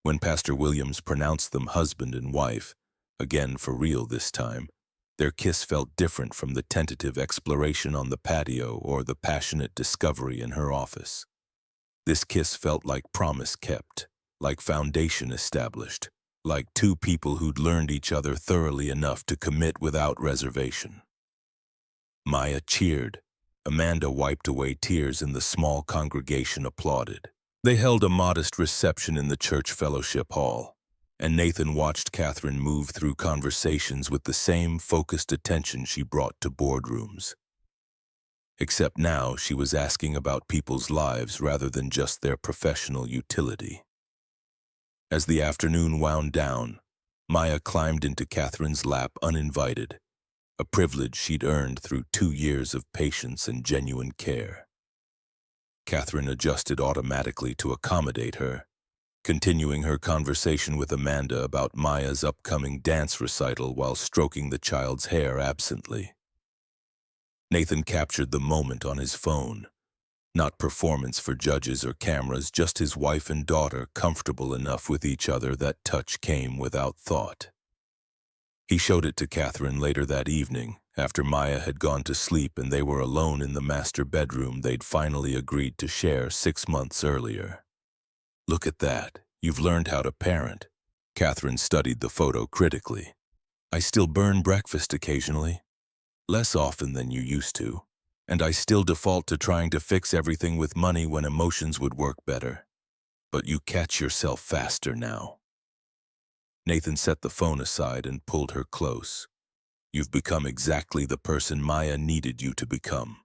When Pastor Williams pronounced them husband and wife, again for real this time, their kiss felt different from the tentative exploration on the patio or the passionate discovery in her office. This kiss felt like promise kept, like foundation established, like two people who'd learned each other thoroughly enough to commit without reservation. Maya cheered. Amanda wiped away tears and the small congregation applauded. They held a modest reception in the church fellowship hall, and Nathan watched Catherine move through conversations with the same focused attention she brought to boardrooms. Except now she was asking about people's lives rather than just their professional utility. As the afternoon wound down, Maya climbed into Catherine's lap uninvited, a privilege she'd earned through 2 years of patience and genuine care. Catherine adjusted automatically to accommodate her, continuing her conversation with Amanda about Maya's upcoming dance recital while stroking the child's hair absently. Nathan captured the moment on his phone, not performance for judges or cameras, just his wife and daughter comfortable enough with each other that touch came without thought. He showed it to Catherine later that evening, after Maya had gone to sleep and they were alone in the master bedroom they'd finally agreed to share 6 months earlier. "Look at that. You've learned how to parent." Catherine studied the photo critically. "I still burn breakfast occasionally, less often than you used to, and I still default to trying to fix everything with money when emotions would work better. But you catch yourself faster now." Nathan set the phone aside and pulled her close. "You've become exactly the person Maya needed you to become.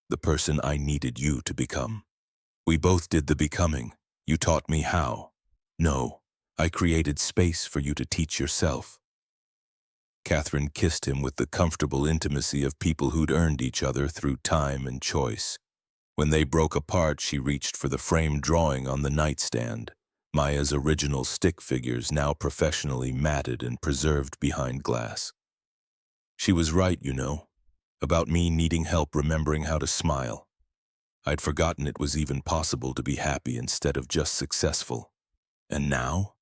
The person I needed you to become. We both did the becoming. You taught me how. No, I created space for you to teach yourself." Catherine kissed him with the comfortable intimacy of people who'd earned each other through time and choice. When they broke apart, she reached for the framed drawing on the nightstand, Maya's original stick figures now professionally matted and preserved behind glass. She was right, you know, about me needing help remembering how to smile. I'd forgotten it was even possible to be happy instead of just successful. And now?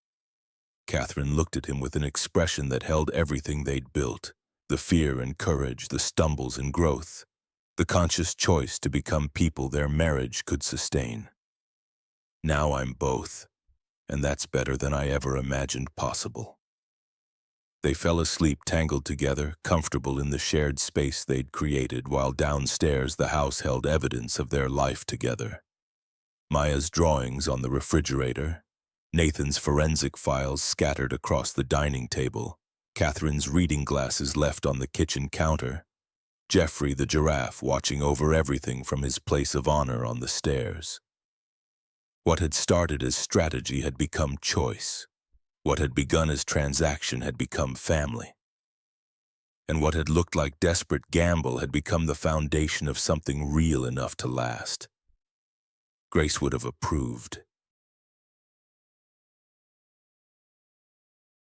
Catherine looked at him with an expression that held everything they'd built, the fear and courage, the stumbles and growth, the conscious choice to become people their marriage could sustain. Now I'm both, and that's better than I ever imagined possible. They fell asleep tangled together, comfortable in the shared space they'd created, while downstairs the house held evidence of their life together. Maya's drawings on the refrigerator, Nathan's forensic files scattered across the dining table, Catherine's reading glasses left on the kitchen counter, Jeffrey the giraffe watching over everything from his place of honor on the stairs. What had started as strategy had become choice. What had begun as transaction had become family. And what had looked like desperate gamble had become the foundation of something real enough to last. Grace would have approved.